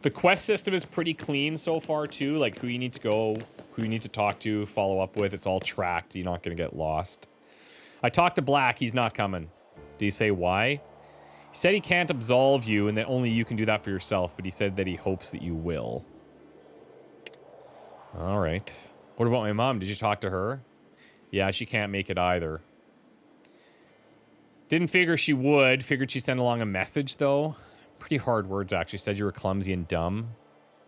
Speaker 1: The quest system is pretty clean so far, too. Like, who you need to go, who you need to talk to, follow up with. It's all tracked. You're not going to get lost. I talked to Black. He's not coming. Did he say why? He said he can't absolve you and that only you can do that for yourself, but he said that he hopes that you will. All right. What about my mom? Did you talk to her? Yeah, she can't make it either. Didn't figure she would. Figured she'd send along a message, though. Pretty hard words, actually. Said you were clumsy and dumb.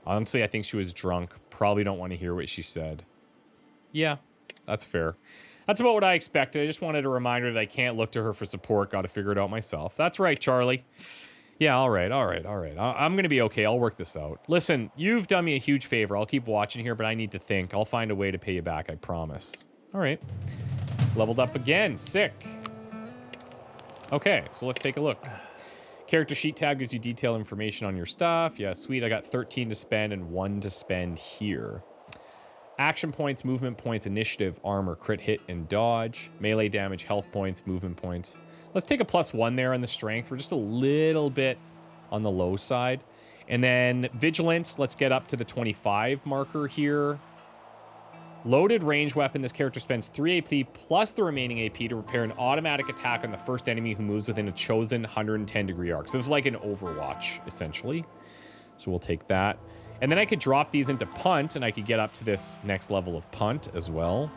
Speaker 1: Honestly, I think she was drunk. Probably don't want to hear what she said. Yeah, that's fair. That's about what I expected. I just wanted a reminder that I can't look to her for support. Got to figure it out myself. That's right, Charlie. Yeah, all right. I'm going to be okay. I'll work this out. Listen, you've done me a huge favor. I'll keep watching here, but I need to think. I'll find a way to pay you back, I promise. All right. Leveled up again. Sick. Okay, so let's take a look. Character sheet tab gives you detailed information on your stuff. Yeah, sweet. I got 13 to spend and 1 to spend here. Action points, movement points, initiative, armor, crit hit, and dodge. Melee damage, health points, movement points. Let's take a +1 there on the strength. We're just a little bit on the low side. And then vigilance, let's get up to the 25 marker here. Loaded range weapon, this character spends 3 AP plus the remaining AP to repair an automatic attack on the first enemy who moves within a chosen 110 degree arc. So this is like an Overwatch, essentially. So we'll take that. And then I could drop these into punt, and I could get up to this next level of punt as well.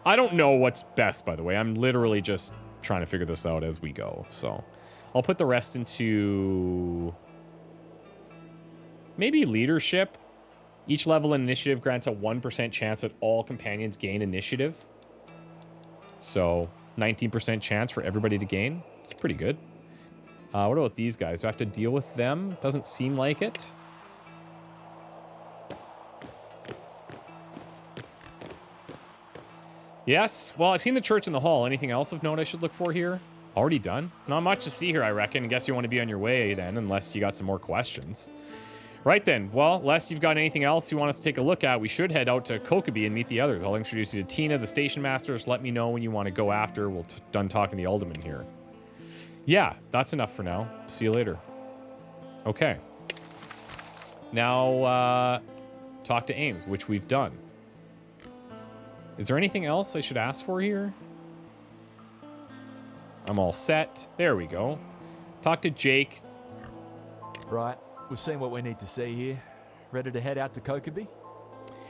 Speaker 1: I don't know what's best, by the way. I'm literally just trying to figure this out as we go. So I'll put the rest into maybe leadership. Each level in initiative grants a 1% chance that all companions gain initiative. So 19% chance for everybody to gain. It's pretty good. What about these guys? Do I have to deal with them? Doesn't seem like it. Yes. Well, I've seen the church in the hall. Anything else of note I should look for here? Already done? Not much to see here, I reckon. I guess you want to be on your way then, unless you got some more questions. Right then. Well, unless you've got anything else you want us to take a look at, we should head out to Kokeby and meet the others. I'll introduce you to Tina, the station masters. Let me know when you want to go after. We'll done talking to the alderman here. Yeah, that's enough for now. See you later. Okay. Now, talk to Ames, which we've done. Is there anything else I should ask for here? I'm all set. There we go. Talk to Jake.
Speaker 3: Right, we've seen what we need to see here. Ready to head out to Kokeby?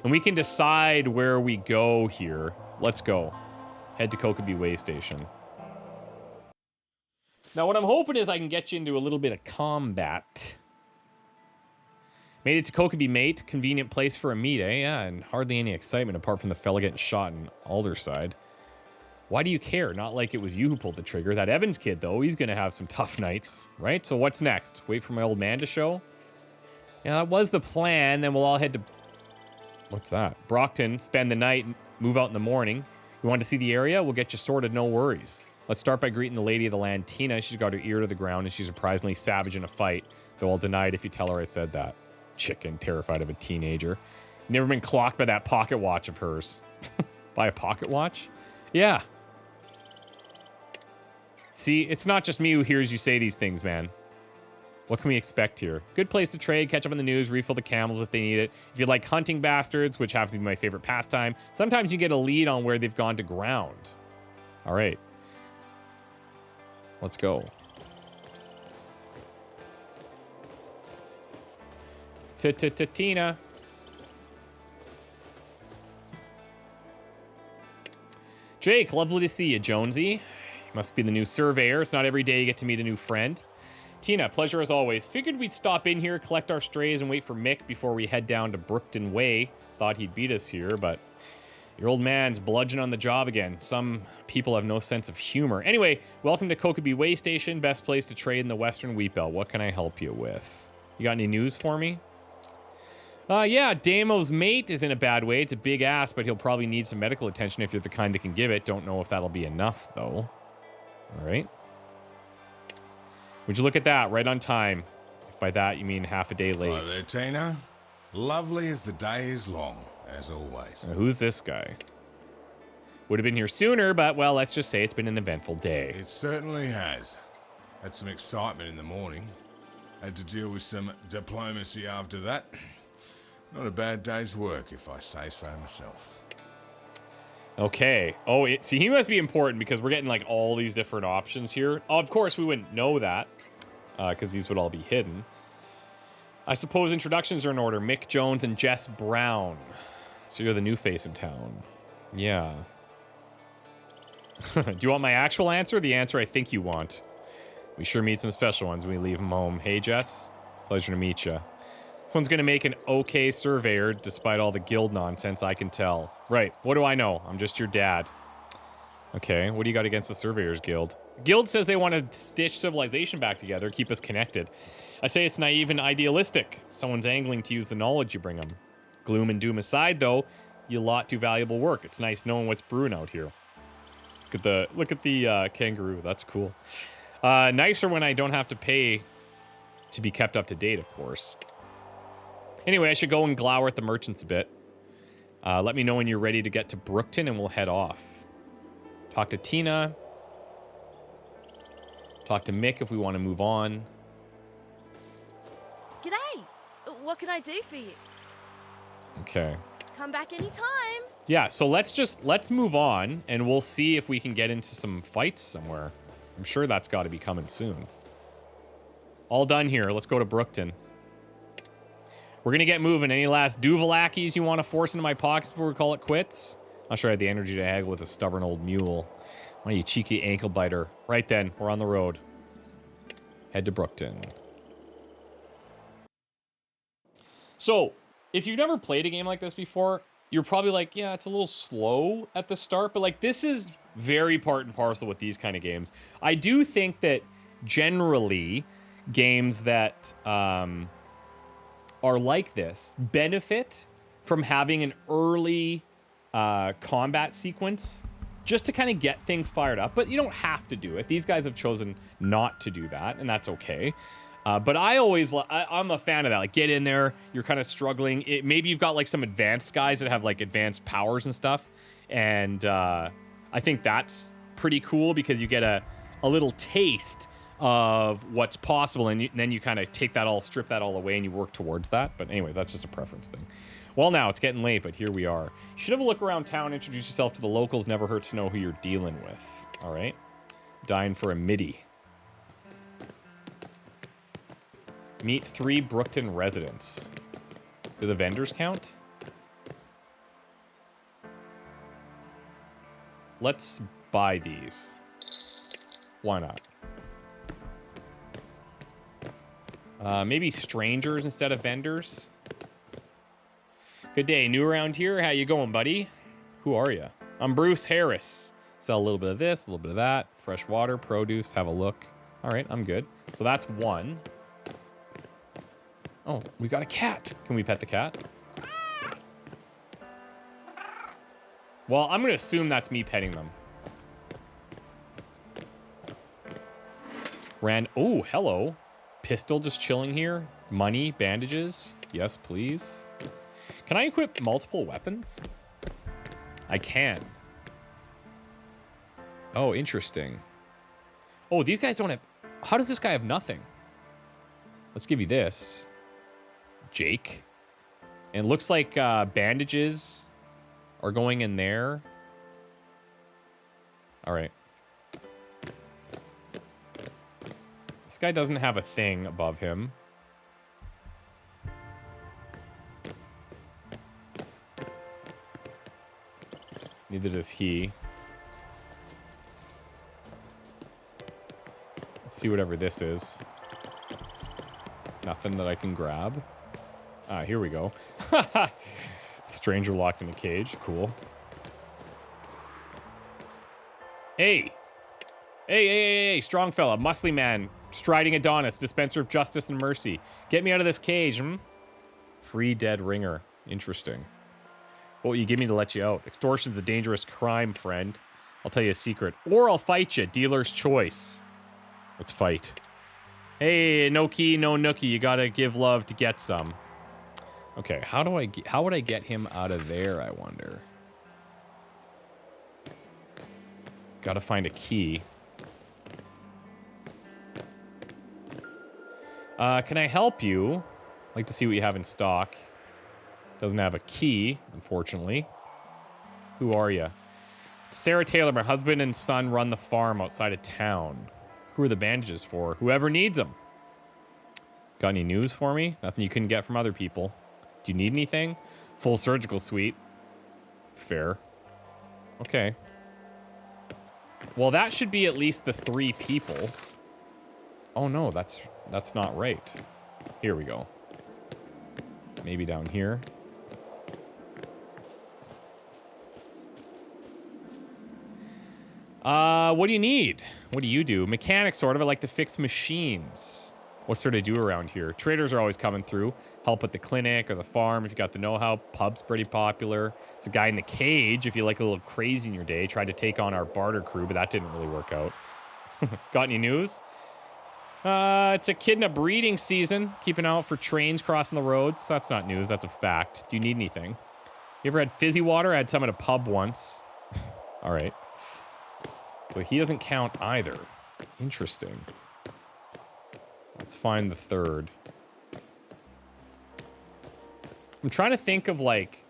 Speaker 1: And we can decide where we go here. Let's go. Head to Kokeby Waystation. Now, what I'm hoping is I can get you into a little bit of combat. Made it to Kokeby, mate. Convenient place for a meet, eh? Yeah, and hardly any excitement apart from the fella getting shot in Aldersyde. Why do you care? Not like it was you who pulled the trigger. That Evans kid, though, he's gonna have some tough nights, right? So what's next? Wait for my old man to show? Yeah, that was the plan. Then we'll all head to... What's that? Brookton, spend the night, move out in the morning. You want to see the area? We'll get you sorted, no worries. Let's start by greeting the lady of the land, Tina. She's got her ear to the ground, and she's surprisingly savage in a fight, though I'll deny it if you tell her I said that. Chicken, terrified of a teenager. Never been clocked by that pocket watch of hers. By a pocket watch? Yeah. See, it's not just me who hears you say these things, man. What can we expect here? Good place to trade, catch up on the news, refill the camels if they need it. If you like hunting bastards, which happens to be my favorite pastime, sometimes you get a lead on where they've gone to ground. All right. Let's go. Tina. Jake, lovely to see you, Jonesy. You must be the new surveyor. It's not every day you get to meet a new friend. Tina, pleasure as always. Figured we'd stop in here, collect our strays, and wait for Mick before we head down to Brookton Way. Thought he'd beat us here, but your old man's bludgeon on the job again. Some people have no sense of humor. Anyway, welcome to Kokeby Waystation, best place to trade in the Western Wheat Belt. What can I help you with? You got any news for me? Yeah, Damo's mate is in a bad way. It's a big ass, but he'll probably need some medical attention if you're the kind that can give it. Don't know if that'll be enough, though. All right. Would you look at that? Right on time. If by that you mean half a day late.
Speaker 6: Hi there, Tina. Lovely as the day is long, as always.
Speaker 1: Who's this guy? Would have been here sooner, but, well, let's just say it's been an eventful day.
Speaker 6: It certainly has. Had some excitement in the morning. Had to deal with some diplomacy after that. Not a bad day's work, if I say so myself.
Speaker 1: Okay. Oh, see, he must be important because we're getting, like, all these different options here. Oh, of course, we wouldn't know that because these would all be hidden. I suppose introductions are in order. Mick Jones and Jess Brown. So you're the new face in town. Yeah. Do you want my actual answer or the answer I think you want? We sure meet some special ones when we leave them home. Hey, Jess. Pleasure to meet you. This one's gonna make an okay surveyor, despite all the guild nonsense, I can tell. Right, what do I know? I'm just your dad. Okay, what do you got against the Surveyors Guild? Guild says they want to stitch civilization back together, keep us connected. I say it's naive and idealistic. Someone's angling to use the knowledge you bring them. Gloom and doom aside, though, you lot do valuable work. It's nice knowing what's brewing out here. Look at the kangaroo, that's cool. Nicer when I don't have to pay to be kept up to date, of course. Anyway, I should go and glower at the merchants a bit. Let me know when you're ready to get to Brookton and we'll head off. Talk to Tina. Talk to Mick if we want to move on.
Speaker 7: G'day. What can I do for you?
Speaker 1: Okay.
Speaker 7: Come back anytime.
Speaker 1: Yeah, so let's move on and we'll see if we can get into some fights somewhere. I'm sure that's got to be coming soon. All done here. Let's go to Brookton. We're going to get moving. Any last Duvalakis you want to force into my pockets before we call it quits? Not sure I had the energy to haggle with a stubborn old mule. Why, you cheeky ankle biter. Right then, we're on the road. Head to Brookton. So, if you've never played a game like this before, you're probably like, yeah, it's a little slow at the start, but like this is very part and parcel with these kind of games. I do think that generally games that are like this benefit from having an early combat sequence just to kind of get things fired up, but you don't have to do it. These guys have chosen not to do that, and that's okay. But I'm a fan of that. Like, get in there, you're kind of struggling. Maybe you've got like some advanced guys that have like advanced powers and stuff, and I think that's pretty cool because you get a little taste of what's possible, and then you kind of strip that all away, and you work towards that. But anyways, that's just a preference thing. Well, now it's getting late, but here we are. You should have a look around town, introduce yourself to the locals. Never hurts to know who you're dealing with. All right, dying for a midi. Meet 3 Brookton residents. Do the vendors count? Let's buy these. Why not? Maybe strangers instead of vendors. Good day, new around here. How you going, buddy? Who are you? I'm Bruce Harris. Sell a little bit of this, a little bit of that. Fresh water, produce, have a look. All right, I'm good. So that's 1. Oh, we got a cat. Can we pet the cat? Well, I'm going to assume that's me petting them. Oh, hello. Pistol just chilling here. Money, bandages. Yes, please. Can I equip multiple weapons? I can. Oh, interesting. Oh, these guys don't have... How does this guy have nothing? Let's give you this. Jake. And it looks like bandages are going in there. All right. This guy doesn't have a thing above him. Neither does he. Let's see whatever this is. Nothing that I can grab. Ah, here we go. Stranger locked in a cage. Cool. Hey, strong fella, muscly man, striding Adonis, dispenser of justice and mercy. Get me out of this cage, hmm? Free dead ringer. Interesting. What will you give me to let you out? Extortion's a dangerous crime, friend. I'll tell you a secret. Or I'll fight you. Dealer's choice. Let's fight. Hey, no key, no nookie. You gotta give love to get some. Okay, how would I get him out of there, I wonder? Gotta find a key. Can I help you? I'd like to see what you have in stock. Doesn't have a key, unfortunately. Who are you? Sarah Taylor, my husband and son run the farm outside of town. Who are the bandages for? Whoever needs them. Got any news for me? Nothing you couldn't get from other people. Do you need anything? Full surgical suite. Fair. Okay. Well, that should be at least the 3 people. Oh no, that's not right. Here we go. Maybe down here. What do you need? What do you do? Mechanic, sort of. I like to fix machines. What sort of do around here? Traders are always coming through. Help at the clinic or the farm if you got the know-how. Pub's pretty popular. It's a guy in the cage if you like a little crazy in your day. Tried to take on our barter crew, but that didn't really work out. Got any news? It's echidna breeding season. Keeping out for trains crossing the roads. That's not news. That's a fact. Do you need anything? You ever had fizzy water? I had some at a pub once. All right. So he doesn't count either. Interesting. Let's find the third. I'm trying to think of, like,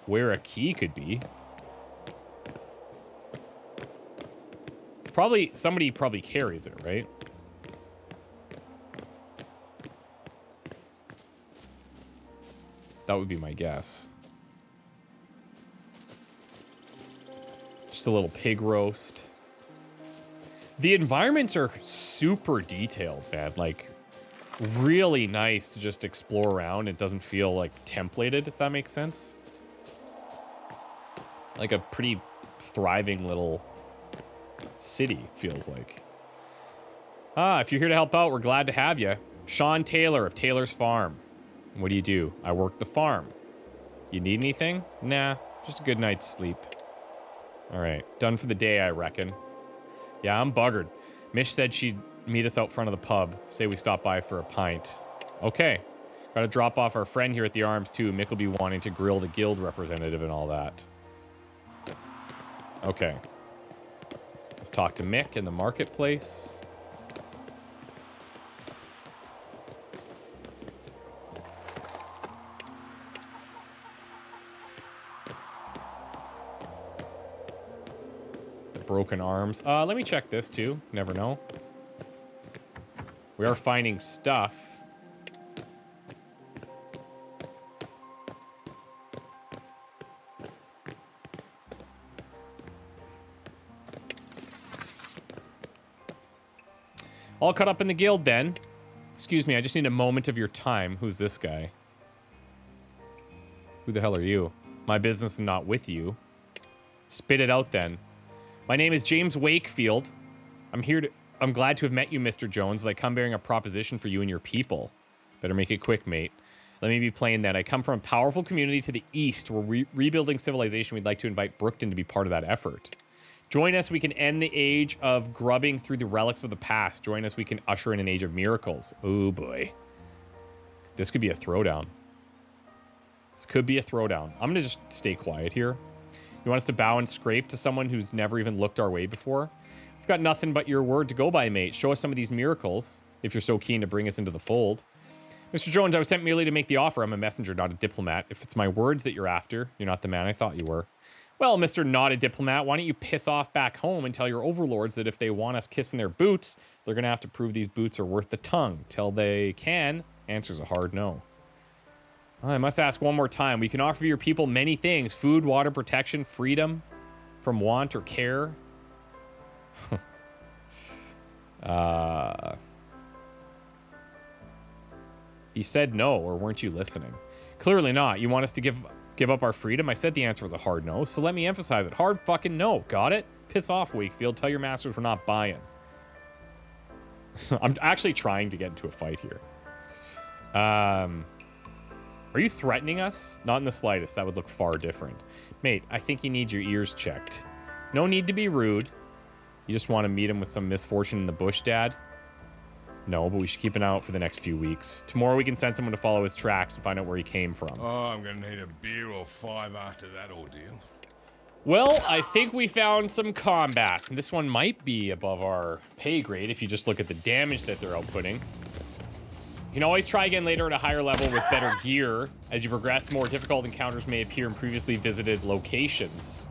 Speaker 1: where a key could be. It's probably, somebody probably carries it, right? That would be my guess. Just a little pig roast. The environments are super detailed, man. Like, really nice to just explore around. It doesn't feel, like, templated, if that makes sense. Like a pretty thriving little city, feels like. If you're here to help out, we're glad to have you. Sean Taylor of Taylor's Farm. What do? I work the farm. You need anything? Nah, just a good night's sleep. All right, done for the day, I reckon. Yeah, I'm buggered. Mish said she'd meet us out front of the pub. Say we stop by for a pint. Okay. Gotta drop off our friend here at the Arms, too. Mick will be wanting to grill the guild representative and all that. Okay. Let's talk to Mick in the marketplace. Broken arms. Let me check this too. Never know. We are finding stuff. All caught up in the guild then. Excuse me, I just need a moment of your time. Who's this guy? Who the hell are you? My business is not with you. Spit it out then. My name is James Wakefield. I'm glad to have met you, Mr. Jones, as I come bearing a proposition for you and your people. Better make it quick, mate. Let me be plain then. I come from a powerful community to the east. We're rebuilding civilization. We'd like to invite Brookton to be part of that effort. Join us, we can end the age of grubbing through the relics of the past. Join us, we can usher in an age of miracles. Oh boy. This could be a throwdown. This could be a throwdown. I'm gonna just stay quiet here. You want us to bow and scrape to someone who's never even looked our way before? We've got nothing but your word to go by, mate. Show us some of these miracles, if you're so keen to bring us into the fold. Mr. Jones, I was sent merely to make the offer. I'm a messenger, not a diplomat. If it's my words that you're after, you're not the man I thought you were. Well, Mr. Not a Diplomat, why don't you piss off back home and tell your overlords that if they want us kissing their boots, they're going to have to prove these boots are worth the tongue. Till they can, answer's a hard no. I must ask one more time. We can offer your people many things. Food, water, protection, freedom from want or care. He said no, or weren't you listening? Clearly not. You want us to give up our freedom? I said the answer was a hard no, so let me emphasize it. Hard fucking no. Got it? Piss off, Wakefield. Tell your masters we're not buying. I'm actually trying to get into a fight here. Are you threatening us? Not in the slightest. That would look far different. Mate, I think you need your ears checked. No need to be rude. You just want to meet him with some misfortune in the bush, Dad? No, but we should keep an eye out for the next few weeks. Tomorrow we can send someone to follow his tracks and find out where he came from.
Speaker 6: Oh, I'm gonna need a beer or 5 after that ordeal.
Speaker 1: Well, I think we found some combat. This one might be above our pay grade if you just look at the damage that they're outputting. You can always try again later at a higher level with better gear. As you progress, more difficult encounters may appear in previously visited locations.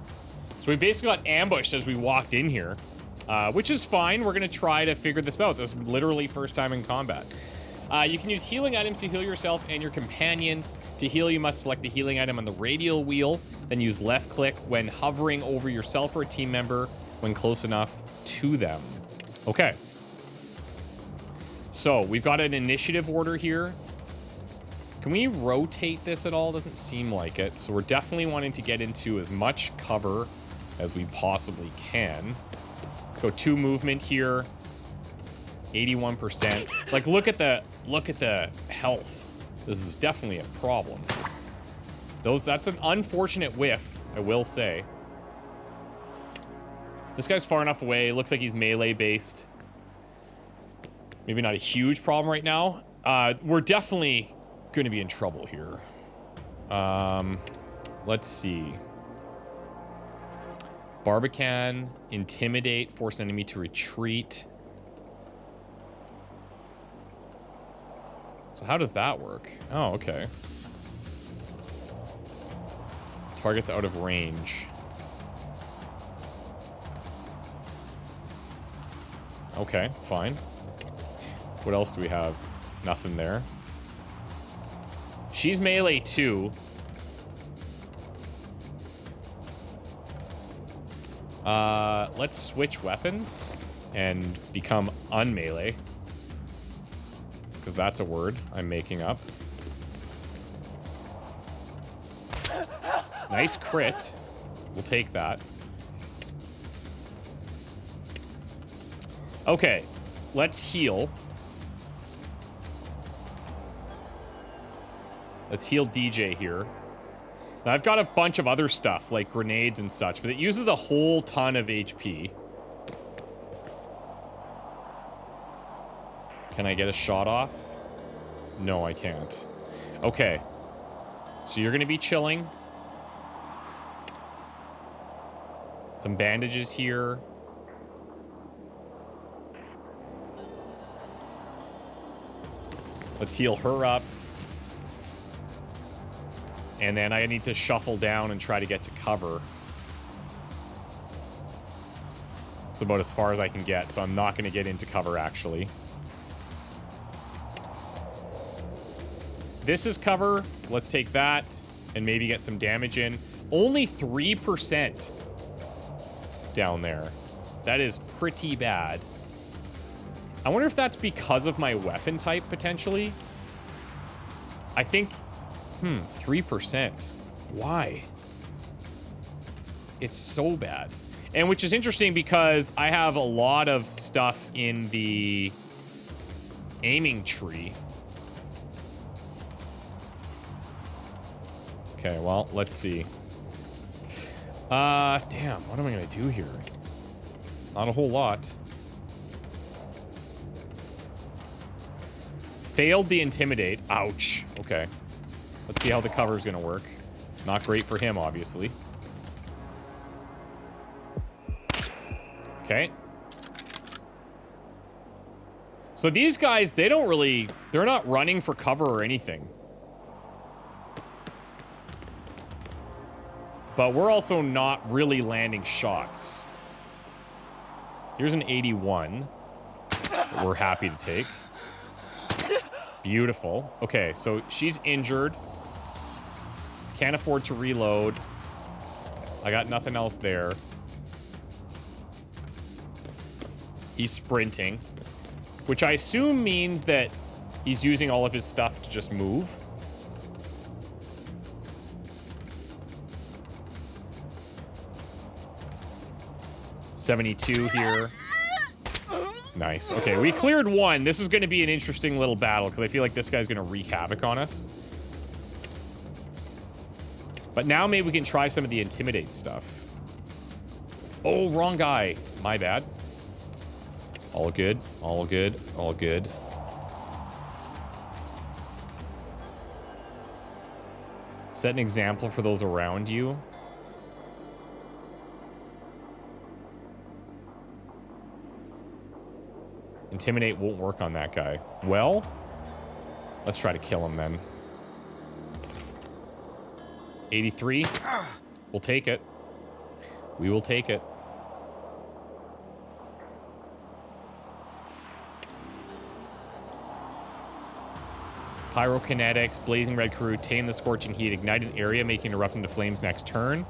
Speaker 1: So we basically got ambushed as we walked in here, which is fine. We're going to try to figure this out. This is literally first time in combat. You can use healing items to heal yourself and your companions. To heal, you must select the healing item on the radial wheel, then use left click when hovering over yourself or a team member when close enough to them. Okay. So, we've got an initiative order here. Can we rotate this at all? Doesn't seem like it. So we're definitely wanting to get into as much cover as we possibly can. Let's go 2 movement here. 81%. Like, look at the health. This is definitely a problem. That's an unfortunate whiff, I will say. This guy's far enough away. Looks like he's melee based. Maybe not a huge problem right now. We're definitely going to be in trouble here. Let's see. Barbican, intimidate, force an enemy to retreat. So how does that work? Oh, okay. Targets out of range. Okay, fine. What else do we have? Nothing there. She's melee too. Let's switch weapons and become unmelee. Because that's a word I'm making up. Nice crit. We'll take that. Okay, let's heal. Let's heal DJ here. Now, I've got a bunch of other stuff, like grenades and such, but it uses a whole ton of HP. Can I get a shot off? No, I can't. Okay. So you're gonna be chilling. Some bandages here. Let's heal her up. And then I need to shuffle down and try to get to cover. It's about as far as I can get, so I'm not going to get into cover, actually. This is cover. Let's take that and maybe get some damage in. Only 3% down there. That is pretty bad. I wonder if that's because of my weapon type, potentially. I think... 3%. Why? It's so bad. And which is interesting because I have a lot of stuff in the aiming tree. Okay, well, let's see. Damn, what am I gonna do here? Not a whole lot. Failed the intimidate. Ouch. Okay. Let's see how the cover is going to work. Not great for him, obviously. Okay. So these guys, they don't really... They're not running for cover or anything. But we're also not really landing shots. Here's an 81 that we're happy to take. Beautiful. Okay, so she's injured. Can't afford to reload. I got nothing else there. He's sprinting, which I assume means that he's using all of his stuff to just move. $72 here. Nice. Okay, we cleared one. This is going to be an interesting little battle because I feel like this guy's going to wreak havoc on us. But now maybe we can try some of the intimidate stuff. Oh, wrong guy. My bad. All good. All good. All good. Set an example for those around you. Intimidate won't work on that guy. Well, let's try to kill him then. 83. We'll take it. We will take it. Pyrokinetics, Blazing Red Crew, Tame the Scorching Heat, Ignited Area, making erupt into flames next turn.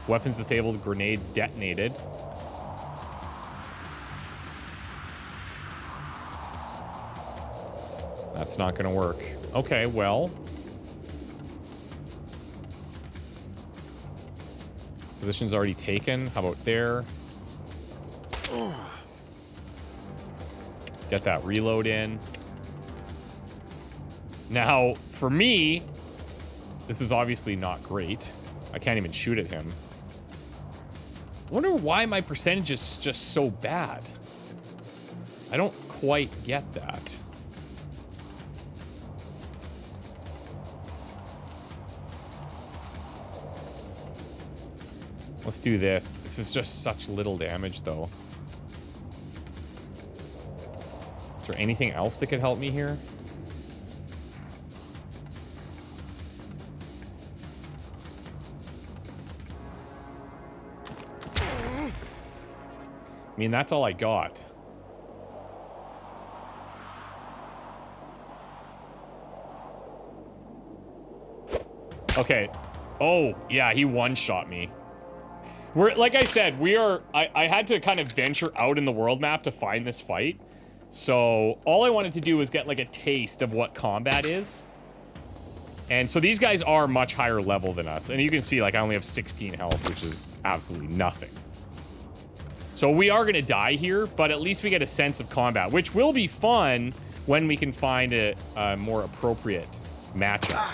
Speaker 1: Weapons disabled, grenades detonated. That's not going to work. Okay, well. Position's already taken. How about there? Get that reload in. Now, for me, this is obviously not great. I can't even shoot at him. I wonder why my percentage is just so bad. I don't quite get that. Let's do this. This is just such little damage, though. Is there anything else that could help me here? I mean, that's all I got. Okay. Oh, yeah, he one-shot me. We're, like I said, I had to kind of venture out in the world map to find this fight. So, all I wanted to do was get, like, a taste of what combat is. And so these guys are much higher level than us. And you can see, like, I only have 16 health, which is absolutely nothing. So we are gonna die here, but at least we get a sense of combat, which will be fun when we can find a more appropriate matchup.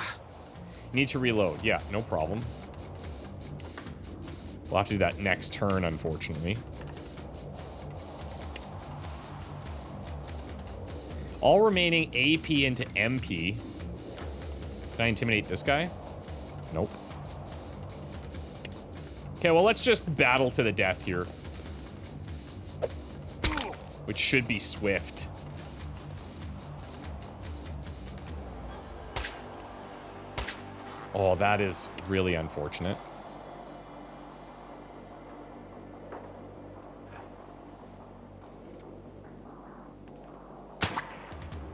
Speaker 1: Need to reload. Yeah, no problem. We'll have to do that next turn, unfortunately. All remaining AP into MP. Can I intimidate this guy? Nope. Okay, well, let's just battle to the death here. Which should be swift. Oh, that is really unfortunate.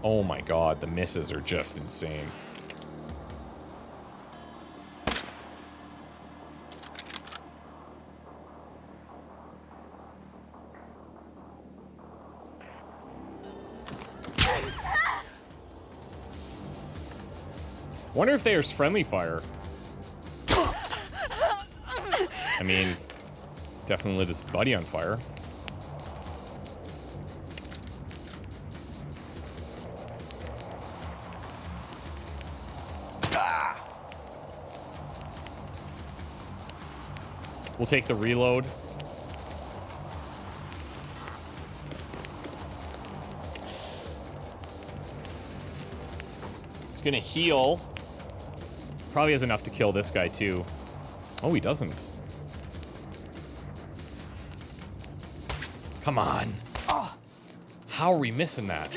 Speaker 1: Oh my god, the misses are just insane. Wonder if there's friendly fire. I mean, definitely lit his buddy on fire. We'll take the reload. He's gonna heal. Probably has enough to kill this guy, too. Oh, he doesn't. Come on. How are we missing that?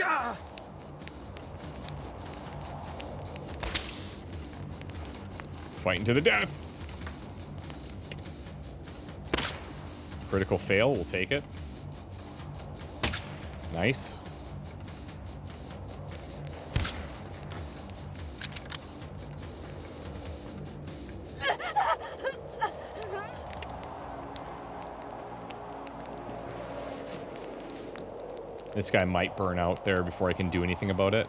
Speaker 1: Fighting to the death. Critical fail, we'll take it. Nice. This guy might burn out there before I can do anything about it.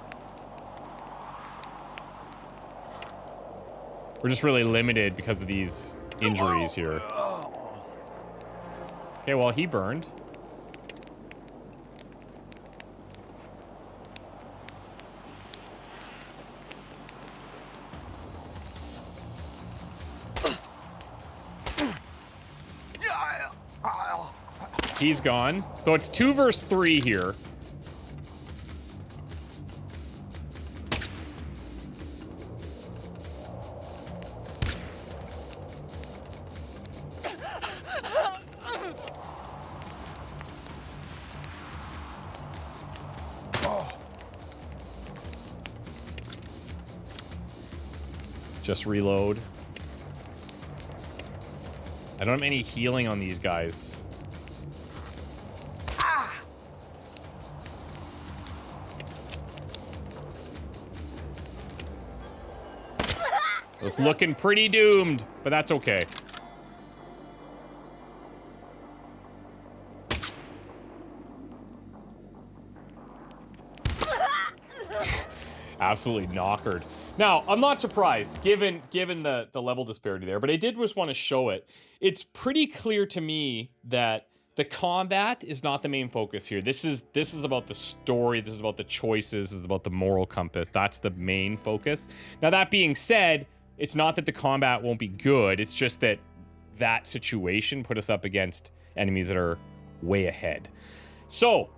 Speaker 1: We're just really limited because of these injuries here. Okay, well, he burned. He's gone. So it's 2 versus 3 here. Just reload. I don't have any healing on these guys. It's looking pretty doomed, but that's okay. Absolutely knockered. Now, I'm not surprised, given the level disparity there, but I did just want to show it. It's pretty clear to me that the combat is not the main focus here. This is about the story, this is about the choices, this is about the moral compass. That's the main focus. Now, that being said, it's not that the combat won't be good, it's just that that situation put us up against enemies that are way ahead. So,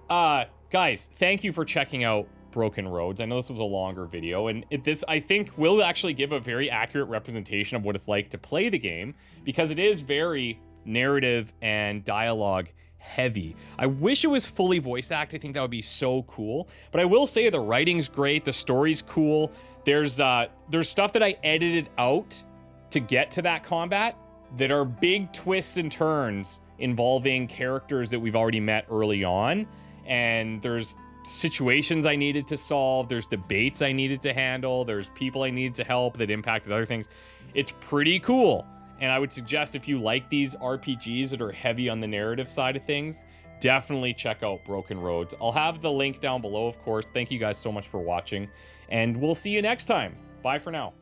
Speaker 1: guys, thank you for checking out Broken Roads. I know this was a longer video, and this, I think, will actually give a very accurate representation of what it's like to play the game, because it is very narrative and dialogue heavy. I wish it was fully voice act. I think that would be so cool. But I will say the writing's great, the story's cool. There's stuff that I edited out to get to that combat that are big twists and turns involving characters that we've already met early on. And there's situations I needed to solve, there's debates I needed to handle, there's people I needed to help that impacted other things. It's pretty cool. And I would suggest if you like these RPGs that are heavy on the narrative side of things, definitely check out Broken Roads. I'll have the link down below, of course. Thank you guys so much for watching, and we'll see you next time. Bye for now.